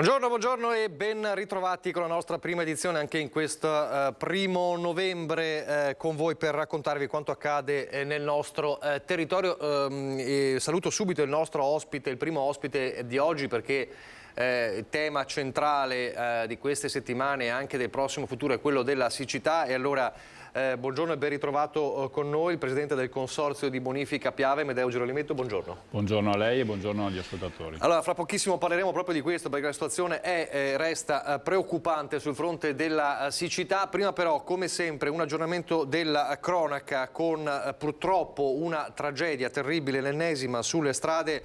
Buongiorno, buongiorno e ben ritrovati con la nostra prima edizione anche in questo 1° novembre con voi per raccontarvi quanto accade nel nostro territorio. E saluto subito il nostro ospite, il primo ospite di oggi, perché il tema centrale di queste settimane e anche del prossimo futuro è quello della siccità. E allora buongiorno e ben ritrovato con noi il presidente del consorzio di bonifica Piave, Medeo Girolimetto. Buongiorno. Buongiorno a lei e buongiorno agli ascoltatori. Allora, fra pochissimo parleremo proprio di questo, perché la situazione resta preoccupante sul fronte della siccità. Prima però, come sempre, un aggiornamento della cronaca con purtroppo una tragedia terribile, l'ennesima, sulle strade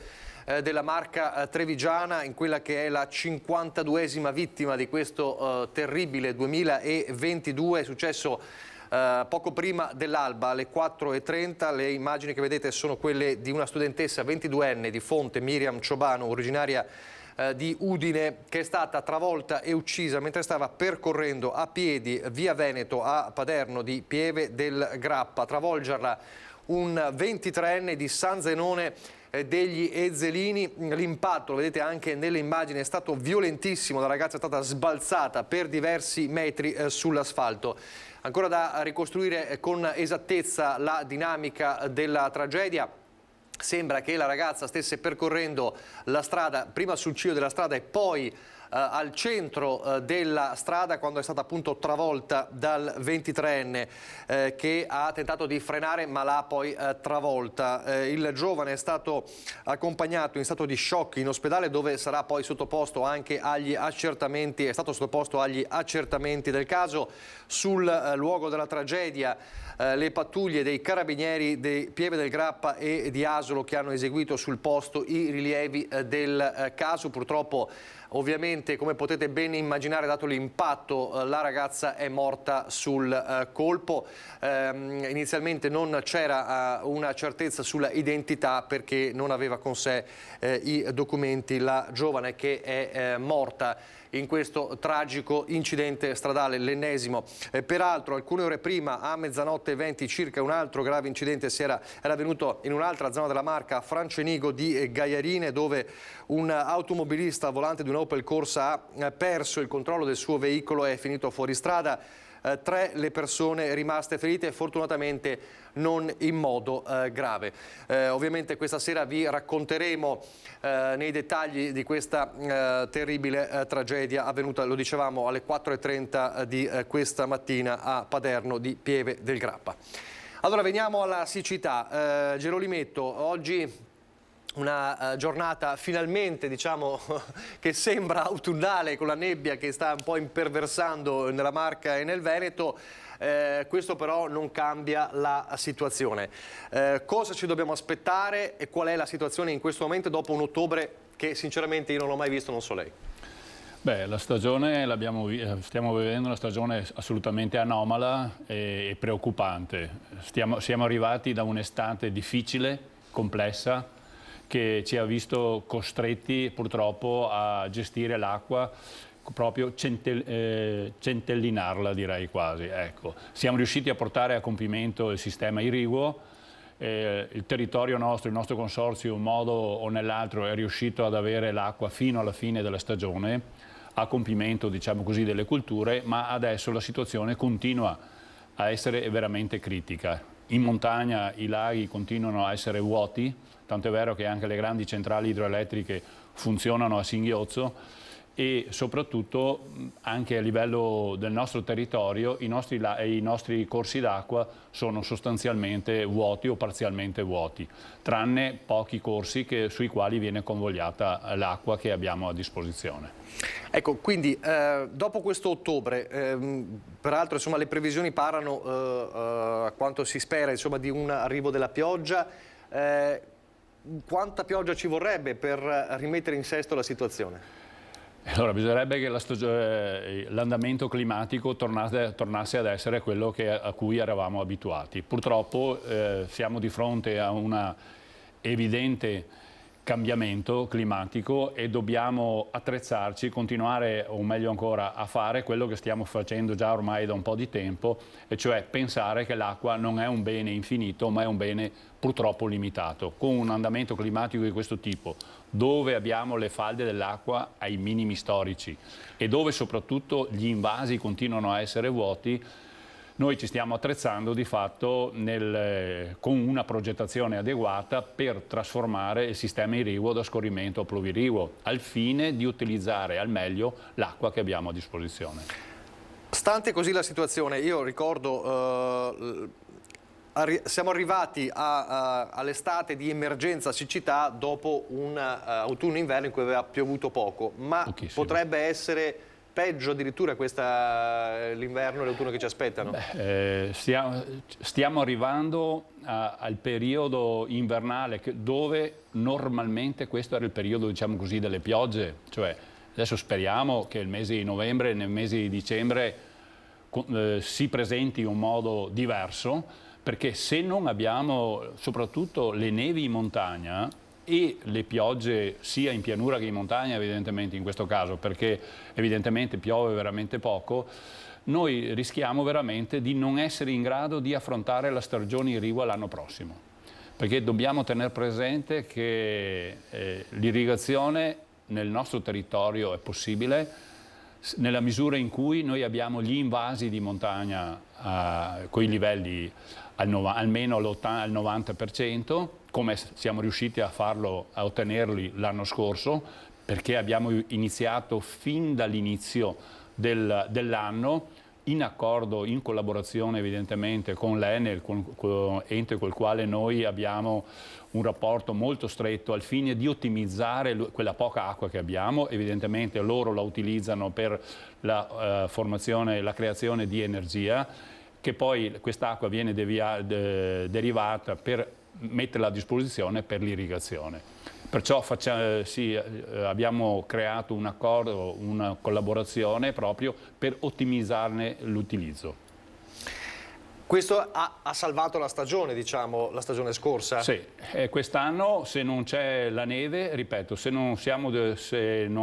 della Marca trevigiana, in quella che è la 52esima vittima di questo terribile 2022. È successo poco prima dell'alba, alle 4:30. Le immagini che vedete sono quelle di una studentessa 22enne di Fonte, Miriam Ciobanu, originaria di Udine, che è stata travolta e uccisa mentre stava percorrendo a piedi via Veneto a Paderno di Pieve del Grappa. A travolgerla un 23enne di San Zenone degli Ezzelini. L'impatto, lo vedete anche nelle immagini, è stato violentissimo. La ragazza è stata sbalzata per diversi metri sull'asfalto. Ancora da ricostruire con esattezza la dinamica della tragedia. Sembra che la ragazza stesse percorrendo la strada, prima sul ciglio della strada e poi al centro della strada, quando è stata appunto travolta dal 23enne che ha tentato di frenare ma l'ha poi travolta. Il giovane è stato accompagnato in stato di shock in ospedale, dove sarà poi sottoposto anche agli accertamenti, è stato sottoposto agli accertamenti del caso. Sul luogo della tragedia le pattuglie dei carabinieri di Pieve del Grappa e di Asolo, che hanno eseguito sul posto i rilievi del caso. Purtroppo, ovviamente, come potete ben immaginare, dato l'impatto, la ragazza è morta sul colpo. Inizialmente non c'era una certezza sulla identità, perché non aveva con sé i documenti, la giovane che è morta in questo tragico incidente stradale, l'ennesimo. Peraltro, alcune ore prima, a 00:20 circa, un altro grave incidente era avvenuto in un'altra zona della Marca, a Francenigo di Gaiarine, dove un automobilista volante di un Opel Corsa ha perso il controllo del suo veicolo e è finito fuori strada. 3 le persone rimaste ferite, fortunatamente non in modo grave. Ovviamente questa sera vi racconteremo nei dettagli di questa terribile tragedia avvenuta, lo dicevamo, alle 4:30 di questa mattina a Paderno di Pieve del Grappa. Allora, veniamo alla siccità. Girolimetto, oggi una giornata finalmente, diciamo, che sembra autunnale, con la nebbia che sta un po' imperversando nella Marca e nel Veneto. Questo però non cambia la situazione. Cosa ci dobbiamo aspettare e qual è la situazione in questo momento, dopo un ottobre che sinceramente io non ho mai visto, non so lei? Beh, la stagione stiamo vivendo una stagione assolutamente anomala e preoccupante. Siamo arrivati da un'estate difficile, complessa, che ci ha visto costretti purtroppo a gestire l'acqua, proprio centellinarla, direi quasi. Ecco. Siamo riusciti a portare a compimento il sistema irriguo. Il territorio nostro, il nostro consorzio, in un modo o nell'altro, è riuscito ad avere l'acqua fino alla fine della stagione, a compimento, diciamo così, delle culture, ma adesso la situazione continua a essere veramente critica. In montagna i laghi continuano a essere vuoti, tanto è vero che anche le grandi centrali idroelettriche funzionano a singhiozzo, e soprattutto anche a livello del nostro territorio i nostri corsi d'acqua sono sostanzialmente vuoti o parzialmente vuoti, tranne pochi corsi sui quali viene convogliata l'acqua che abbiamo a disposizione. Ecco, quindi dopo questo ottobre, peraltro insomma, le previsioni parlano, a quanto si spera, insomma, di un arrivo della pioggia. Quanta pioggia ci vorrebbe per rimettere in sesto la situazione? Allora, bisognerebbe che l'andamento climatico tornasse ad essere quello a cui eravamo abituati. Purtroppo siamo di fronte a una evidente cambiamento climatico e dobbiamo attrezzarci, continuare o meglio ancora a fare quello che stiamo facendo già ormai da un po' di tempo, e cioè pensare che l'acqua non è un bene infinito ma è un bene purtroppo limitato. Con un andamento climatico di questo tipo, dove abbiamo le falde dell'acqua ai minimi storici e dove soprattutto gli invasi continuano a essere vuoti, noi ci stiamo attrezzando di fatto con una progettazione adeguata per trasformare il sistema irriguo da scorrimento a pluvirigo, al fine di utilizzare al meglio l'acqua che abbiamo a disposizione. Stante così la situazione, io ricordo, siamo arrivati all'estate di emergenza siccità dopo un autunno-inverno in cui aveva piovuto poco, ma pochissimo. Potrebbe essere peggio addirittura l'inverno e l'autunno che ci aspettano? Stiamo arrivando al periodo invernale dove normalmente questo era il periodo, diciamo così, delle piogge. Cioè, adesso speriamo che il mese di novembre e nel mese di dicembre si presenti in un modo diverso, perché se non abbiamo soprattutto le nevi in montagna e le piogge sia in pianura che in montagna, evidentemente in questo caso, perché evidentemente piove veramente poco, noi rischiamo veramente di non essere in grado di affrontare la stagione irrigua l'anno prossimo, perché dobbiamo tenere presente che l'irrigazione nel nostro territorio è possibile nella misura in cui noi abbiamo gli invasi di montagna con i livelli almeno al 90%, come siamo riusciti a farlo, a ottenerli l'anno scorso, perché abbiamo iniziato fin dall'inizio dell'anno, in accordo, in collaborazione evidentemente con l'Enel, con ente col quale noi abbiamo un rapporto molto stretto al fine di ottimizzare quella poca acqua che abbiamo. Evidentemente loro la utilizzano per la formazione, la creazione di energia, che poi quest'acqua viene derivata per metterla a disposizione per l'irrigazione. Perciò abbiamo creato un accordo, una collaborazione proprio per ottimizzarne l'utilizzo. Questo ha salvato la stagione, diciamo, la stagione scorsa? Sì, quest'anno se non c'è la neve, ripeto, se non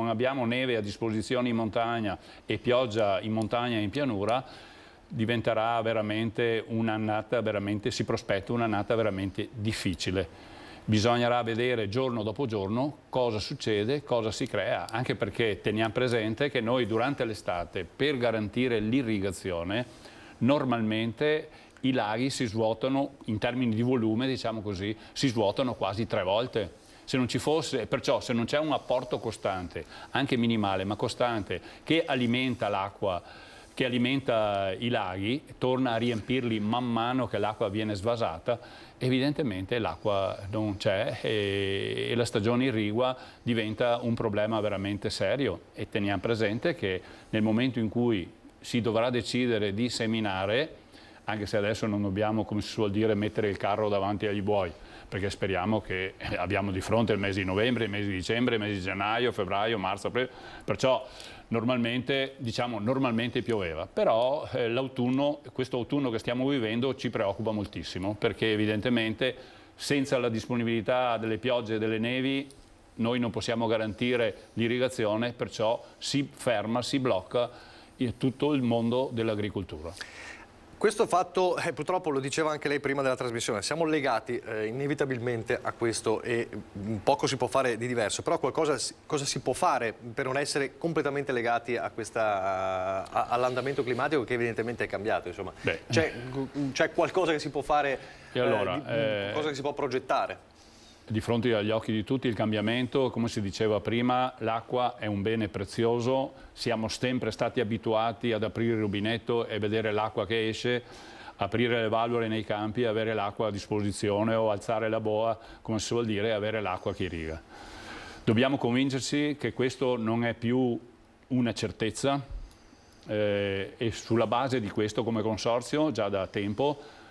abbiamo neve a disposizione in montagna e pioggia in montagna e in pianura, diventerà veramente un'annata, si prospetta un'annata veramente difficile. Bisognerà vedere giorno dopo giorno cosa succede, cosa si crea, anche perché teniamo presente che noi durante l'estate, per garantire l'irrigazione, normalmente i laghi si svuotano, in termini di volume, diciamo così, si svuotano quasi 3 volte. Se non ci fosse, perciò se non c'è un apporto costante, anche minimale ma costante, che alimenta l'acqua, che alimenta i laghi, torna a riempirli man mano che l'acqua viene svasata, evidentemente l'acqua non c'è e la stagione irrigua diventa un problema veramente serio. E teniamo presente che nel momento in cui si dovrà decidere di seminare, anche se adesso non dobbiamo, come si suol dire, mettere il carro davanti agli buoi, perché speriamo che abbiamo di fronte il mese di novembre, il mese di dicembre, il mese di gennaio, febbraio, marzo, aprile, perciò normalmente pioveva, però questo autunno che stiamo vivendo ci preoccupa moltissimo, perché evidentemente senza la disponibilità delle piogge e delle nevi noi non possiamo garantire l'irrigazione, perciò si ferma, si blocca tutto il mondo dell'agricoltura. Questo fatto, purtroppo lo diceva anche lei prima della trasmissione, siamo legati inevitabilmente a questo e poco si può fare di diverso, però cosa si può fare per non essere completamente legati a all'andamento climatico che evidentemente è cambiato? C'è qualcosa che si può fare, qualcosa che si può progettare? Di fronte agli occhi di tutti il cambiamento, come si diceva prima, l'acqua è un bene prezioso, siamo sempre stati abituati ad aprire il rubinetto e vedere l'acqua che esce, aprire le valvole nei campi e avere l'acqua a disposizione o alzare la boa, come si suol dire, e avere l'acqua che irriga. Dobbiamo convincerci che questo non è più una certezza e sulla base di questo come consorzio già da tempo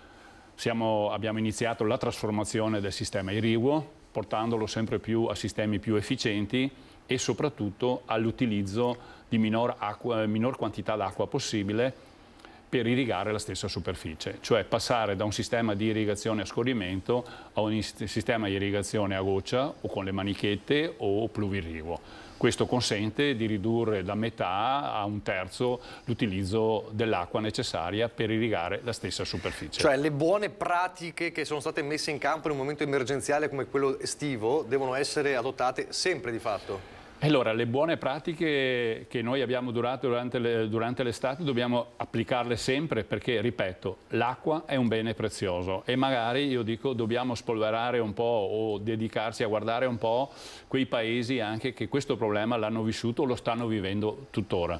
abbiamo iniziato la trasformazione del sistema irriguo, portandolo sempre più a sistemi più efficienti e soprattutto all'utilizzo di minor quantità d'acqua possibile per irrigare la stessa superficie, cioè passare da un sistema di irrigazione a scorrimento a un sistema di irrigazione a goccia o con le manichette o pluvirigo. Questo consente di ridurre da metà a un terzo l'utilizzo dell'acqua necessaria per irrigare la stessa superficie. Cioè le buone pratiche che sono state messe in campo in un momento emergenziale come quello estivo devono essere adottate sempre di fatto? Allora, le buone pratiche che noi abbiamo durante l'estate dobbiamo applicarle sempre perché, ripeto, l'acqua è un bene prezioso e magari, io dico, dobbiamo spolverare un po' o dedicarsi a guardare un po' quei paesi anche che questo problema l'hanno vissuto o lo stanno vivendo tuttora.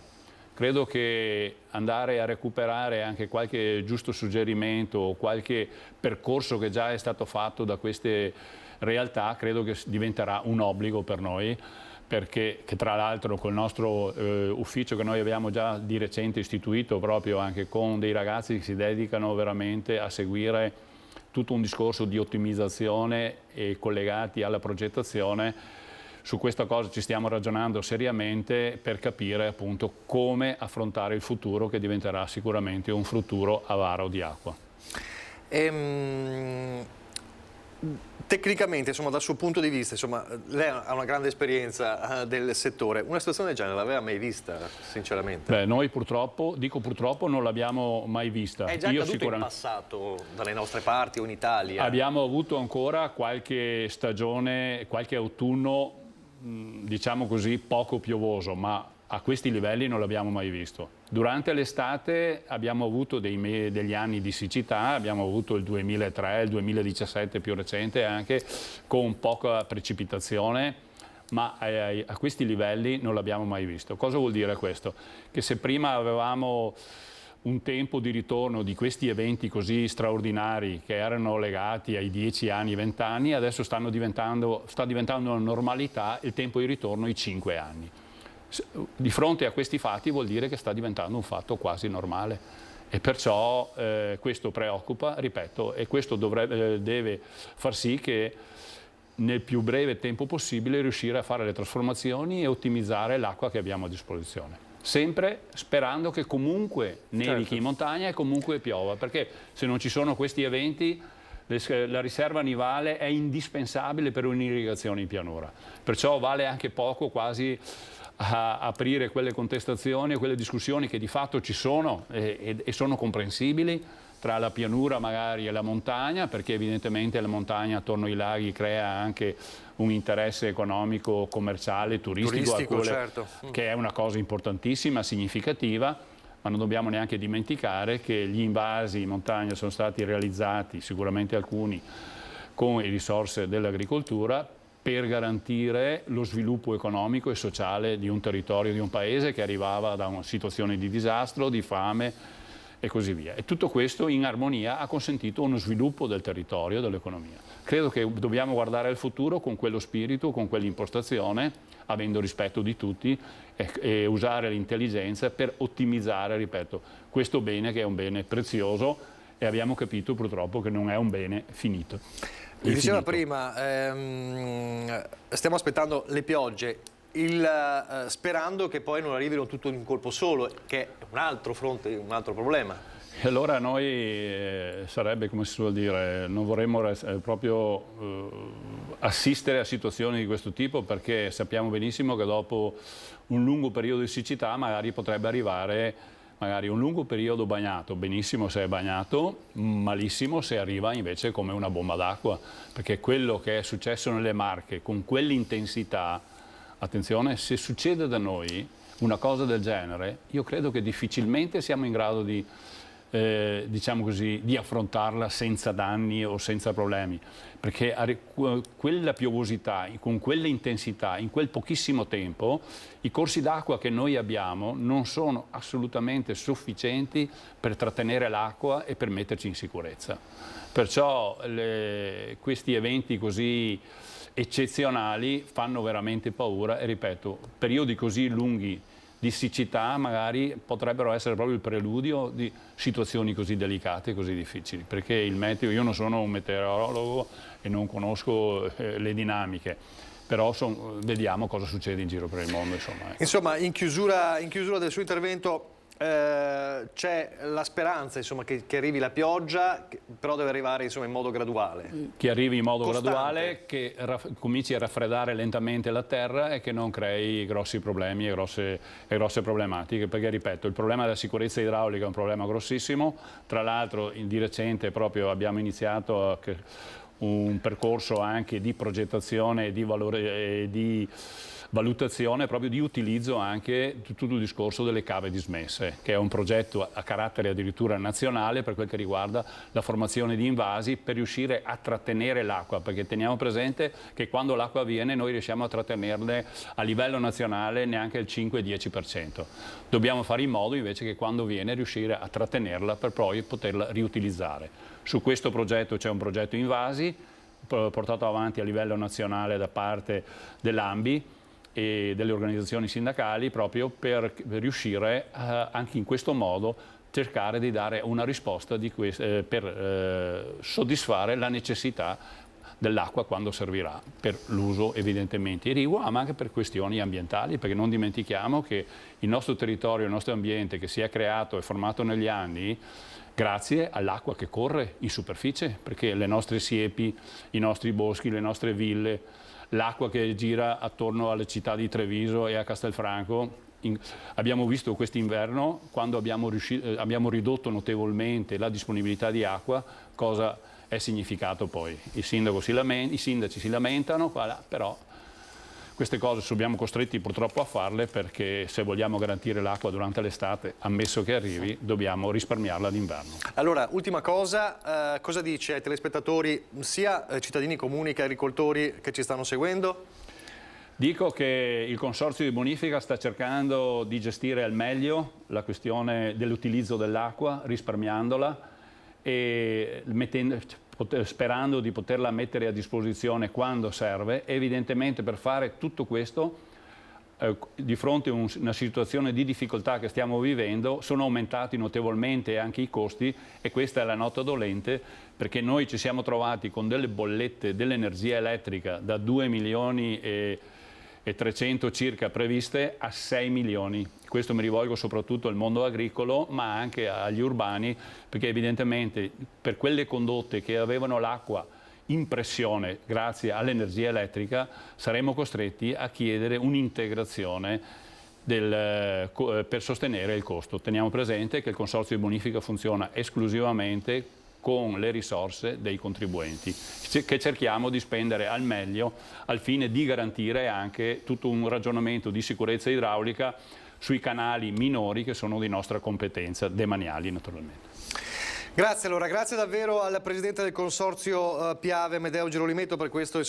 Credo che andare a recuperare anche qualche giusto suggerimento o qualche percorso che già è stato fatto da queste realtà, credo che diventerà un obbligo per noi, perché che tra l'altro col nostro ufficio che noi abbiamo già di recente istituito proprio anche con dei ragazzi che si dedicano veramente a seguire tutto un discorso di ottimizzazione e collegati alla progettazione, su questa cosa ci stiamo ragionando seriamente per capire appunto come affrontare il futuro che diventerà sicuramente un futuro avaro di acqua. Tecnicamente, insomma, dal suo punto di vista, insomma, lei ha una grande esperienza del settore. Una situazione del genere l'aveva mai vista, sinceramente? Beh, noi purtroppo, dico purtroppo, non l'abbiamo mai vista. È già accaduto in passato dalle nostre parti o in Italia? Abbiamo avuto ancora qualche stagione, qualche autunno, diciamo così, poco piovoso, ma a questi livelli non l'abbiamo mai visto. Durante l'estate abbiamo avuto degli anni di siccità, abbiamo avuto il 2003, il 2017 più recente anche, con poca precipitazione, ma a questi livelli non l'abbiamo mai visto. Cosa vuol dire questo? Che se prima avevamo un tempo di ritorno di questi eventi così straordinari che erano legati ai 10 anni, 20 anni, adesso sta diventando una normalità il tempo di ritorno ai 5 anni. Di fronte a questi fatti vuol dire che sta diventando un fatto quasi normale e perciò questo preoccupa, ripeto, e questo deve far sì che nel più breve tempo possibile riuscire a fare le trasformazioni e ottimizzare l'acqua che abbiamo a disposizione. Sempre sperando che comunque nevichi in montagna e comunque piova, perché se non ci sono questi eventi la riserva nivale è indispensabile per un'irrigazione in pianura. Perciò vale anche poco quasi a aprire quelle contestazioni e quelle discussioni che di fatto ci sono e sono comprensibili tra la pianura magari e la montagna, perché evidentemente la montagna attorno ai laghi crea anche un interesse economico, commerciale, turistico certo. Che è una cosa importantissima, significativa, ma non dobbiamo neanche dimenticare che gli invasi in montagna sono stati realizzati, sicuramente alcuni, con le risorse dell'agricoltura, per garantire lo sviluppo economico e sociale di un territorio, di un paese che arrivava da una situazione di disastro, di fame e così via. E tutto questo in armonia ha consentito uno sviluppo del territorio e dell'economia. Credo che dobbiamo guardare al futuro con quello spirito, con quell'impostazione, avendo rispetto di tutti e usare l'intelligenza per ottimizzare, ripeto, questo bene che è un bene prezioso e abbiamo capito purtroppo che non è un bene finito. Diceva prima, stiamo aspettando le piogge, sperando che poi non arrivino tutto in un colpo solo, che è un altro fronte, un altro problema. E allora noi sarebbe, come si suol dire, non vorremmo proprio assistere a situazioni di questo tipo, perché sappiamo benissimo che dopo un lungo periodo di siccità magari potrebbe arrivare un lungo periodo bagnato, benissimo se è bagnato, malissimo se arriva invece come una bomba d'acqua, perché quello che è successo nelle Marche con quell'intensità, attenzione, se succede da noi una cosa del genere, io credo che difficilmente siamo in grado di, diciamo così, di affrontarla senza danni o senza problemi, perché quella piovosità, con quella intensità, in quel pochissimo tempo, i corsi d'acqua che noi abbiamo non sono assolutamente sufficienti per trattenere l'acqua e per metterci in sicurezza. Perciò questi eventi così eccezionali fanno veramente paura e, ripeto, periodi così lunghi di siccità magari potrebbero essere proprio il preludio di situazioni così delicate e così difficili, perché il meteo, io non sono un meteorologo e non conosco le dinamiche, però vediamo cosa succede in giro per il mondo. Insomma, in chiusura del suo intervento, c'è la speranza, insomma, che arrivi la pioggia, però deve arrivare, insomma, in modo graduale. Che arrivi in modo Costante. graduale, che cominci a raffreddare lentamente la terra e che non crei grossi problemi e grosse problematiche, perché ripeto, il problema della sicurezza idraulica è un problema grossissimo. Tra l'altro di recente proprio abbiamo iniziato un percorso anche di progettazione e di valutazione proprio di utilizzo anche di tutto il discorso delle cave dismesse, che è un progetto a carattere addirittura nazionale per quel che riguarda la formazione di invasi per riuscire a trattenere l'acqua, perché teniamo presente che quando l'acqua viene noi riusciamo a trattenerle a livello nazionale neanche il 5-10%. Dobbiamo fare in modo invece che quando viene riuscire a trattenerla per poi poterla riutilizzare. Su questo progetto c'è un progetto invasi portato avanti a livello nazionale da parte dell'ANBI e delle organizzazioni sindacali proprio per riuscire anche in questo modo cercare di dare una risposta per soddisfare la necessità dell'acqua quando servirà per l'uso evidentemente irriguo, ma anche per questioni ambientali, perché non dimentichiamo che il nostro territorio, il nostro ambiente che si è creato e formato negli anni grazie all'acqua che corre in superficie, perché le nostre siepi, i nostri boschi, le nostre ville, l'acqua che gira attorno alle città di Treviso e a Castelfranco. Abbiamo visto quest'inverno, quando abbiamo ridotto notevolmente la disponibilità di acqua, cosa è significato poi. I sindaci si lamentano, però queste cose siamo costretti purtroppo a farle, perché se vogliamo garantire l'acqua durante l'estate, ammesso che arrivi, dobbiamo risparmiarla d'inverno. Allora, ultima cosa, cosa dice ai telespettatori, sia cittadini comuni che agricoltori che ci stanno seguendo? Dico che il Consorzio di Bonifica sta cercando di gestire al meglio la questione dell'utilizzo dell'acqua, risparmiandola e sperando di poterla mettere a disposizione quando serve. Evidentemente per fare tutto questo, di fronte a una situazione di difficoltà che stiamo vivendo, sono aumentati notevolmente anche i costi, e questa è la nota dolente, perché noi ci siamo trovati con delle bollette dell'energia elettrica da 2 milioni e 300 circa previste a 6 milioni. Questo mi rivolgo soprattutto al mondo agricolo, ma anche agli urbani, perché evidentemente per quelle condotte che avevano l'acqua in pressione grazie all'energia elettrica saremo costretti a chiedere un'integrazione per sostenere il costo. Teniamo presente che il Consorzio di Bonifica funziona esclusivamente con le risorse dei contribuenti, che cerchiamo di spendere al meglio al fine di garantire anche tutto un ragionamento di sicurezza idraulica sui canali minori che sono di nostra competenza, demaniali naturalmente. Grazie, allora, grazie davvero al Presidente del Consorzio Piave, Amedeo Girolimetto, per questo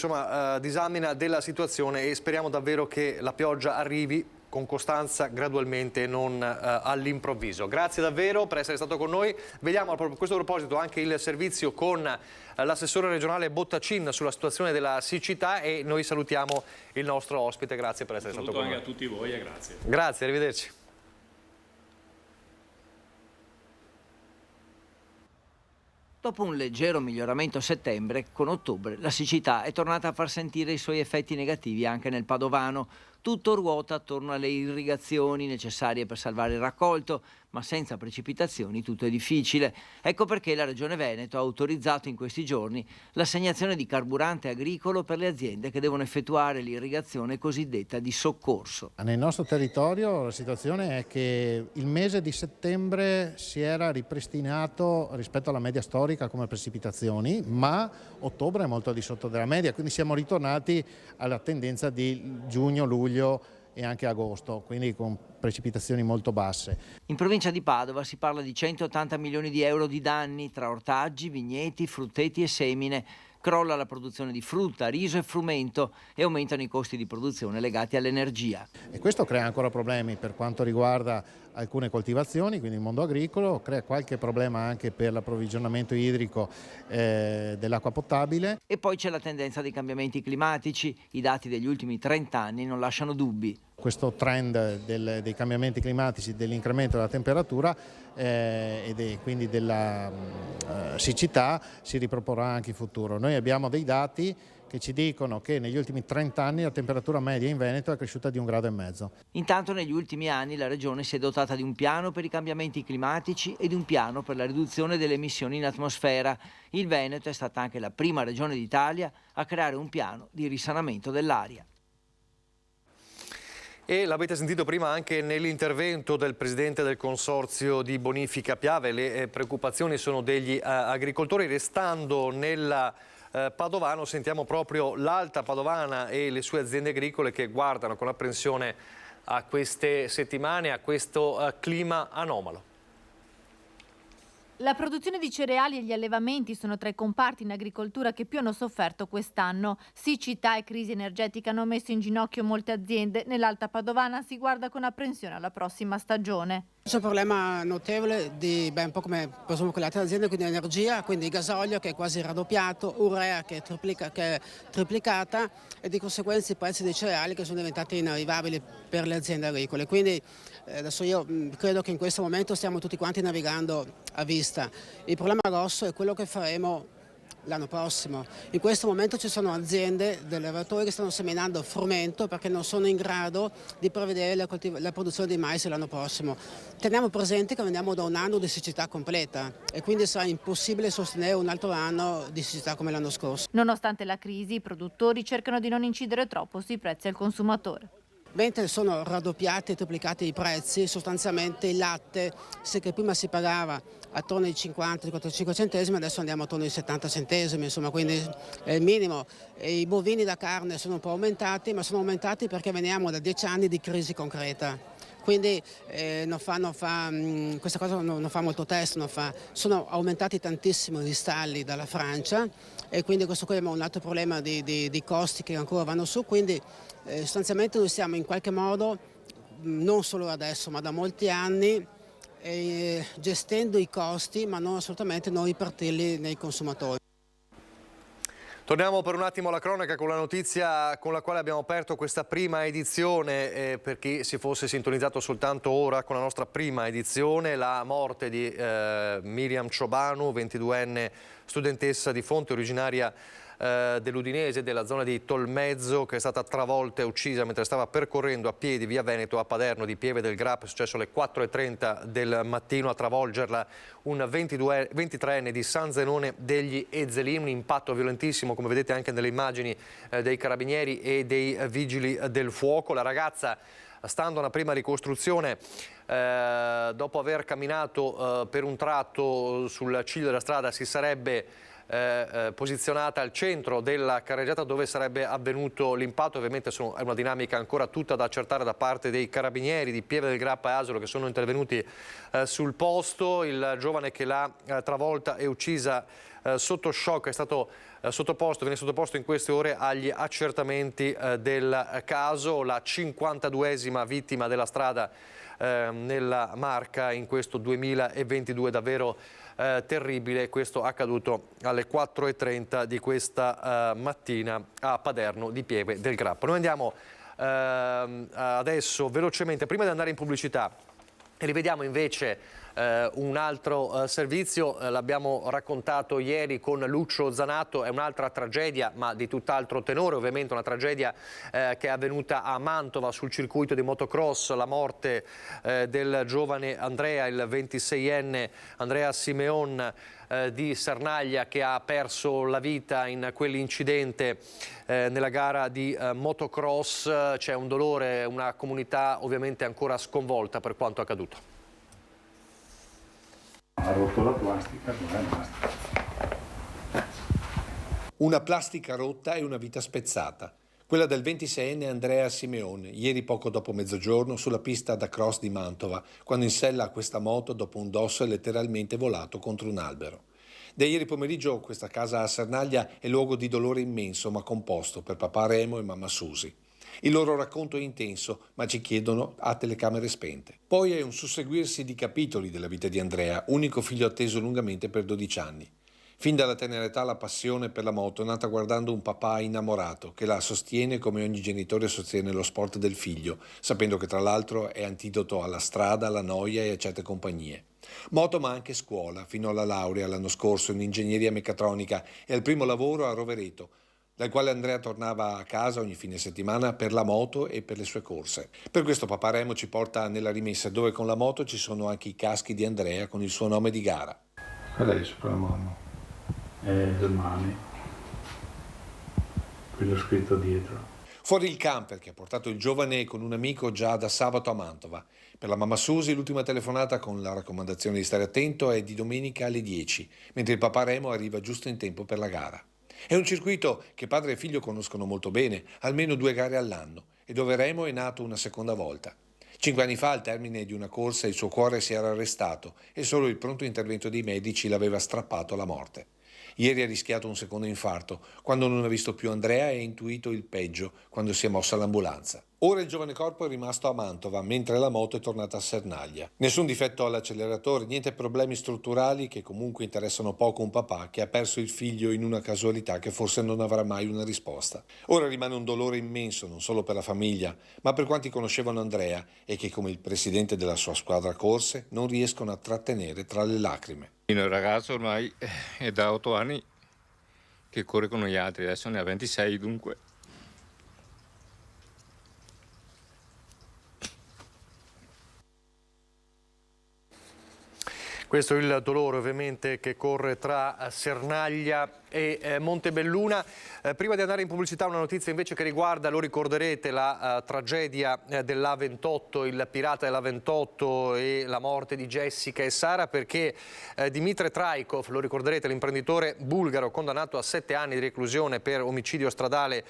disamina della situazione, e speriamo davvero che la pioggia arrivi con costanza, gradualmente, non all'improvviso. Grazie davvero per essere stato con noi. Vediamo a questo proposito anche il servizio con l'assessore regionale Bottacin sulla situazione della siccità, e noi salutiamo il nostro ospite. Grazie per essere stato con noi. Saluto anche a tutti voi e grazie. Grazie, arrivederci. Dopo un leggero miglioramento a settembre, con ottobre la siccità è tornata a far sentire i suoi effetti negativi anche nel Padovano. Tutto ruota attorno alle irrigazioni necessarie per salvare il raccolto, ma senza precipitazioni tutto è difficile. Ecco perché la Regione Veneto ha autorizzato in questi giorni l'assegnazione di carburante agricolo per le aziende che devono effettuare l'irrigazione cosiddetta di soccorso. Nel nostro territorio la situazione è che il mese di settembre si era ripristinato rispetto alla media storica come precipitazioni, ma ottobre è molto di sotto della media, quindi siamo ritornati alla tendenza di giugno, luglio e anche agosto, quindi con precipitazioni molto basse. In provincia di Padova si parla di 180 milioni di euro di danni tra ortaggi, vigneti, frutteti e semine. Crolla la produzione di frutta, riso e frumento e aumentano i costi di produzione legati all'energia. E questo crea ancora problemi per quanto riguarda alcune coltivazioni, quindi il mondo agricolo, crea qualche problema anche per l'approvvigionamento idrico dell'acqua potabile. E poi c'è la tendenza dei cambiamenti climatici. I dati degli ultimi 30 anni non lasciano dubbi. Questo trend dei cambiamenti climatici, dell'incremento della temperatura e quindi della siccità si riproporrà anche in futuro. Noi abbiamo dei dati che ci dicono che negli ultimi 30 anni la temperatura media in Veneto è cresciuta di 1,5 gradi. Intanto negli ultimi anni la Regione si è dotata di un piano per i cambiamenti climatici e di un piano per la riduzione delle emissioni in atmosfera. Il Veneto è stata anche la prima regione d'Italia a creare un piano di risanamento dell'aria. E l'avete sentito prima anche nell'intervento del Presidente del Consorzio di Bonifica Piave, le preoccupazioni sono degli agricoltori. Restando nella Padovano sentiamo proprio l'Alta Padovana e le sue aziende agricole che guardano con apprensione a queste settimane, a questo clima anomalo. La produzione di cereali e gli allevamenti sono tra i comparti in agricoltura che più hanno sofferto quest'anno. Siccità e crisi energetica hanno messo in ginocchio molte aziende. Nell'Alta Padovana si guarda con apprensione alla prossima stagione. C'è un problema notevole di un po' come presumo con le altre aziende, quindi energia, quindi gasolio che è quasi raddoppiato, urea che è triplicata e di conseguenza i prezzi dei cereali che sono diventati inarrivabili per le aziende agricole. Quindi adesso io credo che in questo momento stiamo tutti quanti navigando a vista. Il problema grosso è quello che faremo l'anno prossimo. In questo momento ci sono aziende, degli allevatori che stanno seminando frumento perché non sono in grado di prevedere la produzione di mais l'anno prossimo. Teniamo presente che veniamo da un anno di siccità completa e quindi sarà impossibile sostenere un altro anno di siccità come l'anno scorso. Nonostante la crisi, i produttori cercano di non incidere troppo sui prezzi al consumatore. Mentre sono raddoppiati e triplicati i prezzi, sostanzialmente il latte, se che prima si pagava attorno ai 50-45 centesimi, adesso andiamo attorno ai 70 centesimi, insomma, quindi è il minimo. E i bovini da carne sono un po' aumentati, ma sono aumentati perché veniamo da 10 anni di crisi concreta. Quindi questa cosa non fa molto testo, sono aumentati tantissimo gli stalli dalla Francia e quindi questo qui è un altro problema di costi che ancora vanno su, quindi sostanzialmente noi stiamo in qualche modo, non solo adesso ma da molti anni, gestendo i costi ma non assolutamente non ripartirli nei consumatori. Torniamo per un attimo alla cronaca con la notizia con la quale abbiamo aperto questa prima edizione, per chi si fosse sintonizzato soltanto ora con la nostra prima edizione, la morte di Miriam Ciobanu, 22enne studentessa di Fonte, originaria dell'Udinese, della zona di Tolmezzo, che è stata travolta e uccisa mentre stava percorrendo a piedi via Veneto a Paderno di Pieve del Grappa. È successo alle 4:30 del mattino. A travolgerla un 23enne di San Zenone degli Ezelin, un impatto violentissimo come vedete anche nelle immagini dei carabinieri e dei vigili del fuoco. La ragazza, stando a una prima ricostruzione, dopo aver camminato per un tratto sul ciglio della strada, si sarebbe posizionata al centro della carreggiata dove sarebbe avvenuto l'impatto. Ovviamente è una dinamica ancora tutta da accertare da parte dei carabinieri di Pieve del Grappa e Asolo che sono intervenuti sul posto. Il giovane che l'ha travolta e uccisa sotto shock è stato viene sottoposto in queste ore agli accertamenti del caso, la 52esima vittima della strada nella Marca in questo 2022, davvero terribile. Questo accaduto alle 4:30 di questa mattina a Paderno di Pieve del Grappa. Noi andiamo adesso velocemente, prima di andare in pubblicità, rivediamo invece un altro servizio, l'abbiamo raccontato ieri con Lucio Zanato, è un'altra tragedia ma di tutt'altro tenore, ovviamente una tragedia che è avvenuta a Mantova sul circuito di motocross, la morte del giovane Andrea, il 26enne Andrea Simeon di Sernaglia, che ha perso la vita in quell'incidente nella gara di motocross. C'è un dolore, una comunità ovviamente ancora sconvolta per quanto accaduto. Ha rotto la plastica, non è basta. Una plastica rotta e una vita spezzata. Quella del 26enne Andrea Simeone, ieri poco dopo mezzogiorno sulla pista da cross di Mantova, quando in sella a questa moto dopo un dosso è letteralmente volato contro un albero. Da ieri pomeriggio questa casa a Sernaglia è luogo di dolore immenso ma composto per papà Remo e mamma Susi. Il loro racconto è intenso, ma ci chiedono a telecamere spente. Poi è un susseguirsi di capitoli della vita di Andrea, unico figlio atteso lungamente per 12 anni. Fin dalla tenera età la passione per la moto è nata guardando un papà innamorato che la sostiene come ogni genitore sostiene lo sport del figlio, sapendo che tra l'altro è antidoto alla strada, alla noia e a certe compagnie. Moto ma anche scuola, fino alla laurea l'anno scorso in ingegneria meccatronica e al primo lavoro a Rovereto, dal quale Andrea tornava a casa ogni fine settimana per la moto e per le sue corse. Per questo Papà Remo ci porta nella rimessa, dove con la moto ci sono anche i caschi di Andrea con il suo nome di gara. Qual è sopra la mamma? Domani. Quello scritto dietro. Fuori il camper che ha portato il giovane con un amico già da sabato a Mantova. Per la mamma Susi l'ultima telefonata con la raccomandazione di stare attento è di domenica alle 10, mentre il Papà Remo arriva giusto in tempo per la gara. È un circuito che padre e figlio conoscono molto bene, almeno 2 gare all'anno, e dove Remo è nato una seconda volta. 5 anni fa, al termine di una corsa, il suo cuore si era arrestato e solo il pronto intervento dei medici l'aveva strappato alla morte. Ieri ha rischiato un secondo infarto, quando non ha visto più Andrea e ha intuito il peggio, quando si è mossa l'ambulanza. Ora il giovane corpo è rimasto a Mantova, mentre la moto è tornata a Sernaglia. Nessun difetto all'acceleratore, niente problemi strutturali che comunque interessano poco un papà che ha perso il figlio in una casualità che forse non avrà mai una risposta. Ora rimane un dolore immenso, non solo per la famiglia, ma per quanti conoscevano Andrea e che, come il presidente della sua squadra corse, non riescono a trattenere tra le lacrime. Il ragazzo ormai è da 8 anni che corre con gli altri, adesso ne ha 26 dunque. Questo è il dolore ovviamente che corre tra Sernaglia e Montebelluna. Prima di andare in pubblicità una notizia invece che riguarda, lo ricorderete, la tragedia dell'A28, il pirata dell'A28 e la morte di Jessica e Sara, perché Dimitre Traikov, lo ricorderete, l'imprenditore bulgaro condannato a 7 anni di reclusione per omicidio stradale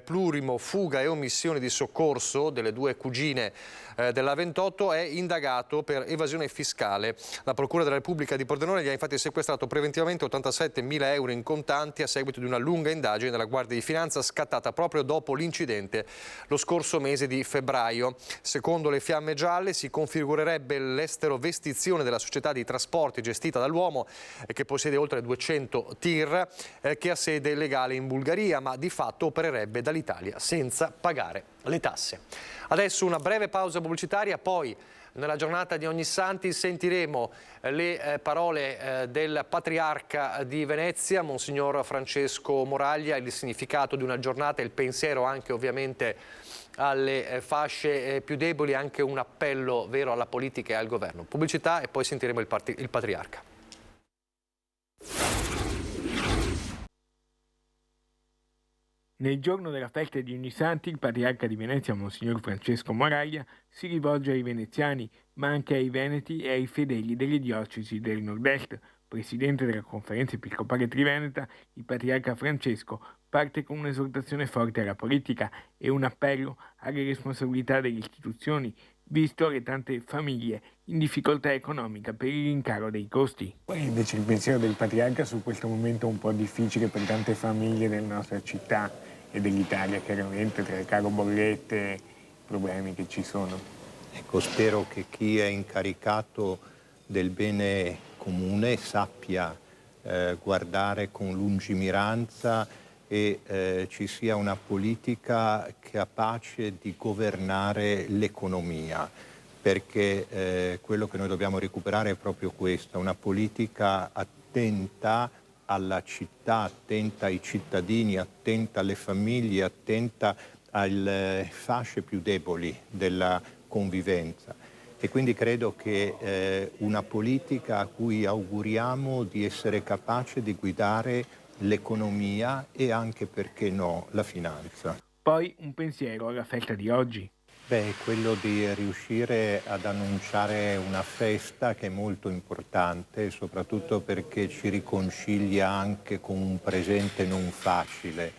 plurimo, fuga e omissione di soccorso delle 2 cugine dell'A28, è indagato per evasione fiscale. La Procura della Repubblica di Pordenone gli ha infatti sequestrato preventivamente 87.000 euro in contanti a seguito di una lunga indagine della Guardia di Finanza scattata proprio dopo l'incidente lo scorso mese di febbraio. Secondo le Fiamme Gialle si configurerebbe l'esterovestizione della società di trasporti gestita dall'uomo che possiede oltre 200 tir, che ha sede legale in Bulgaria, ma di fatto opererebbe dall'Italia senza pagare le tasse. Adesso una breve pausa pubblicitaria, poi nella giornata di Ognissanti sentiremo le parole del patriarca di Venezia, Monsignor Francesco Moraglia, il significato di una giornata, il pensiero anche ovviamente alle fasce più deboli, anche un appello vero alla politica e al governo. Pubblicità e poi sentiremo il patriarca. Nel giorno della festa di Ognissanti, il patriarca di Venezia, Monsignor Francesco Moraglia, si rivolge ai veneziani, ma anche ai veneti e ai fedeli delle diocesi del nord-est. Presidente della Conferenza Episcopale Triveneta, il patriarca Francesco parte con un'esortazione forte alla politica e un appello alle responsabilità delle istituzioni, visto le tante famiglie in difficoltà economica per il rincaro dei costi. Poi invece il pensiero del patriarca su questo momento un po' difficile per tante famiglie della nostra città e dell'Italia, chiaramente, tra il caro bollette, i problemi che ci sono. Ecco, spero che chi è incaricato del bene comune sappia guardare con lungimiranza e ci sia una politica capace di governare l'economia, perché quello che noi dobbiamo recuperare è proprio questo, una politica attenta alla città, attenta ai cittadini, attenta alle famiglie, attenta alle fasce più deboli della convivenza. E quindi credo che una politica a cui auguriamo di essere capace di guidare l'economia e anche, perché no, la finanza. Poi un pensiero alla festa di oggi. Quello di riuscire ad annunciare una festa che è molto importante, soprattutto perché ci riconcilia anche con un presente non facile.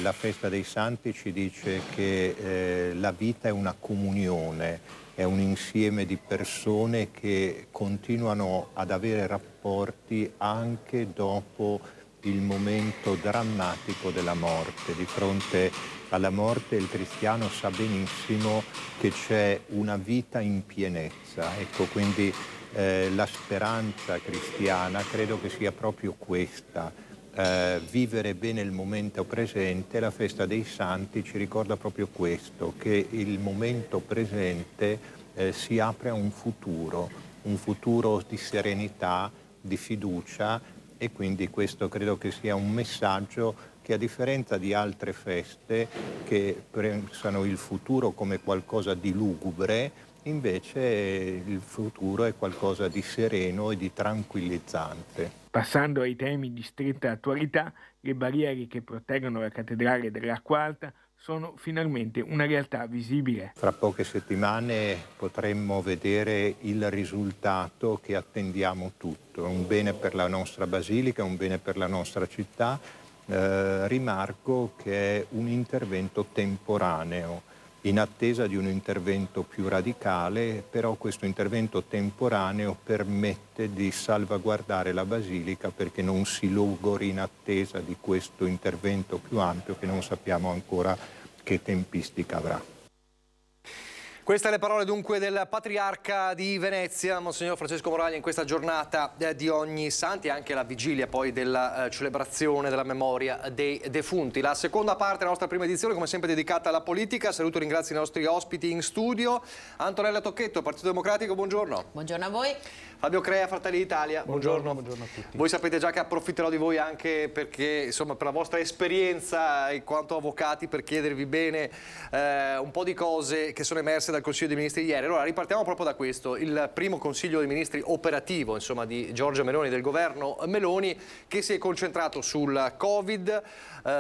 La festa dei Santi ci dice che la vita è una comunione, è un insieme di persone che continuano ad avere rapporti anche dopo il momento drammatico della morte. Di fronte alla morte il cristiano sa benissimo che c'è una vita in pienezza. Ecco, quindi la speranza cristiana credo che sia proprio questa. Vivere bene il momento presente. La festa dei Santi ci ricorda proprio questo, che il momento presente si apre a un futuro di serenità, di fiducia, e quindi questo credo che sia un messaggio che perché a differenza di altre feste che pensano il futuro come qualcosa di lugubre, invece il futuro è qualcosa di sereno e di tranquillizzante. Passando ai temi di stretta attualità, le barriere che proteggono la cattedrale dell'Acqua Alta sono finalmente una realtà visibile. Fra poche settimane potremmo vedere il risultato che attendiamo tutto. Un bene per la nostra basilica, un bene per la nostra città. Rimarco che è un intervento temporaneo, in attesa di un intervento più radicale, però questo intervento temporaneo permette di salvaguardare la Basilica perché non si logori in attesa di questo intervento più ampio che non sappiamo ancora che tempistica avrà. Queste le parole dunque del Patriarca di Venezia, Monsignor Francesco Moraglia, in questa giornata di Ogni Santi, anche la vigilia poi della celebrazione della memoria dei defunti. La seconda parte della nostra prima edizione, come sempre, dedicata alla politica. Saluto e ringrazio i nostri ospiti in studio. Antonella Tocchetto, Partito Democratico, buongiorno. Buongiorno a voi. Fabio Crea, Fratelli d'Italia, buongiorno. Buongiorno a tutti. Voi sapete già che approfitterò di voi anche perché, insomma, per la vostra esperienza in quanto avvocati, per chiedervi bene un po' di cose che sono emerse dal Consiglio dei Ministri ieri. Allora, ripartiamo proprio da questo. Il primo Consiglio dei Ministri operativo, insomma, di Giorgia Meloni, del governo Meloni, che si è concentrato sul Covid,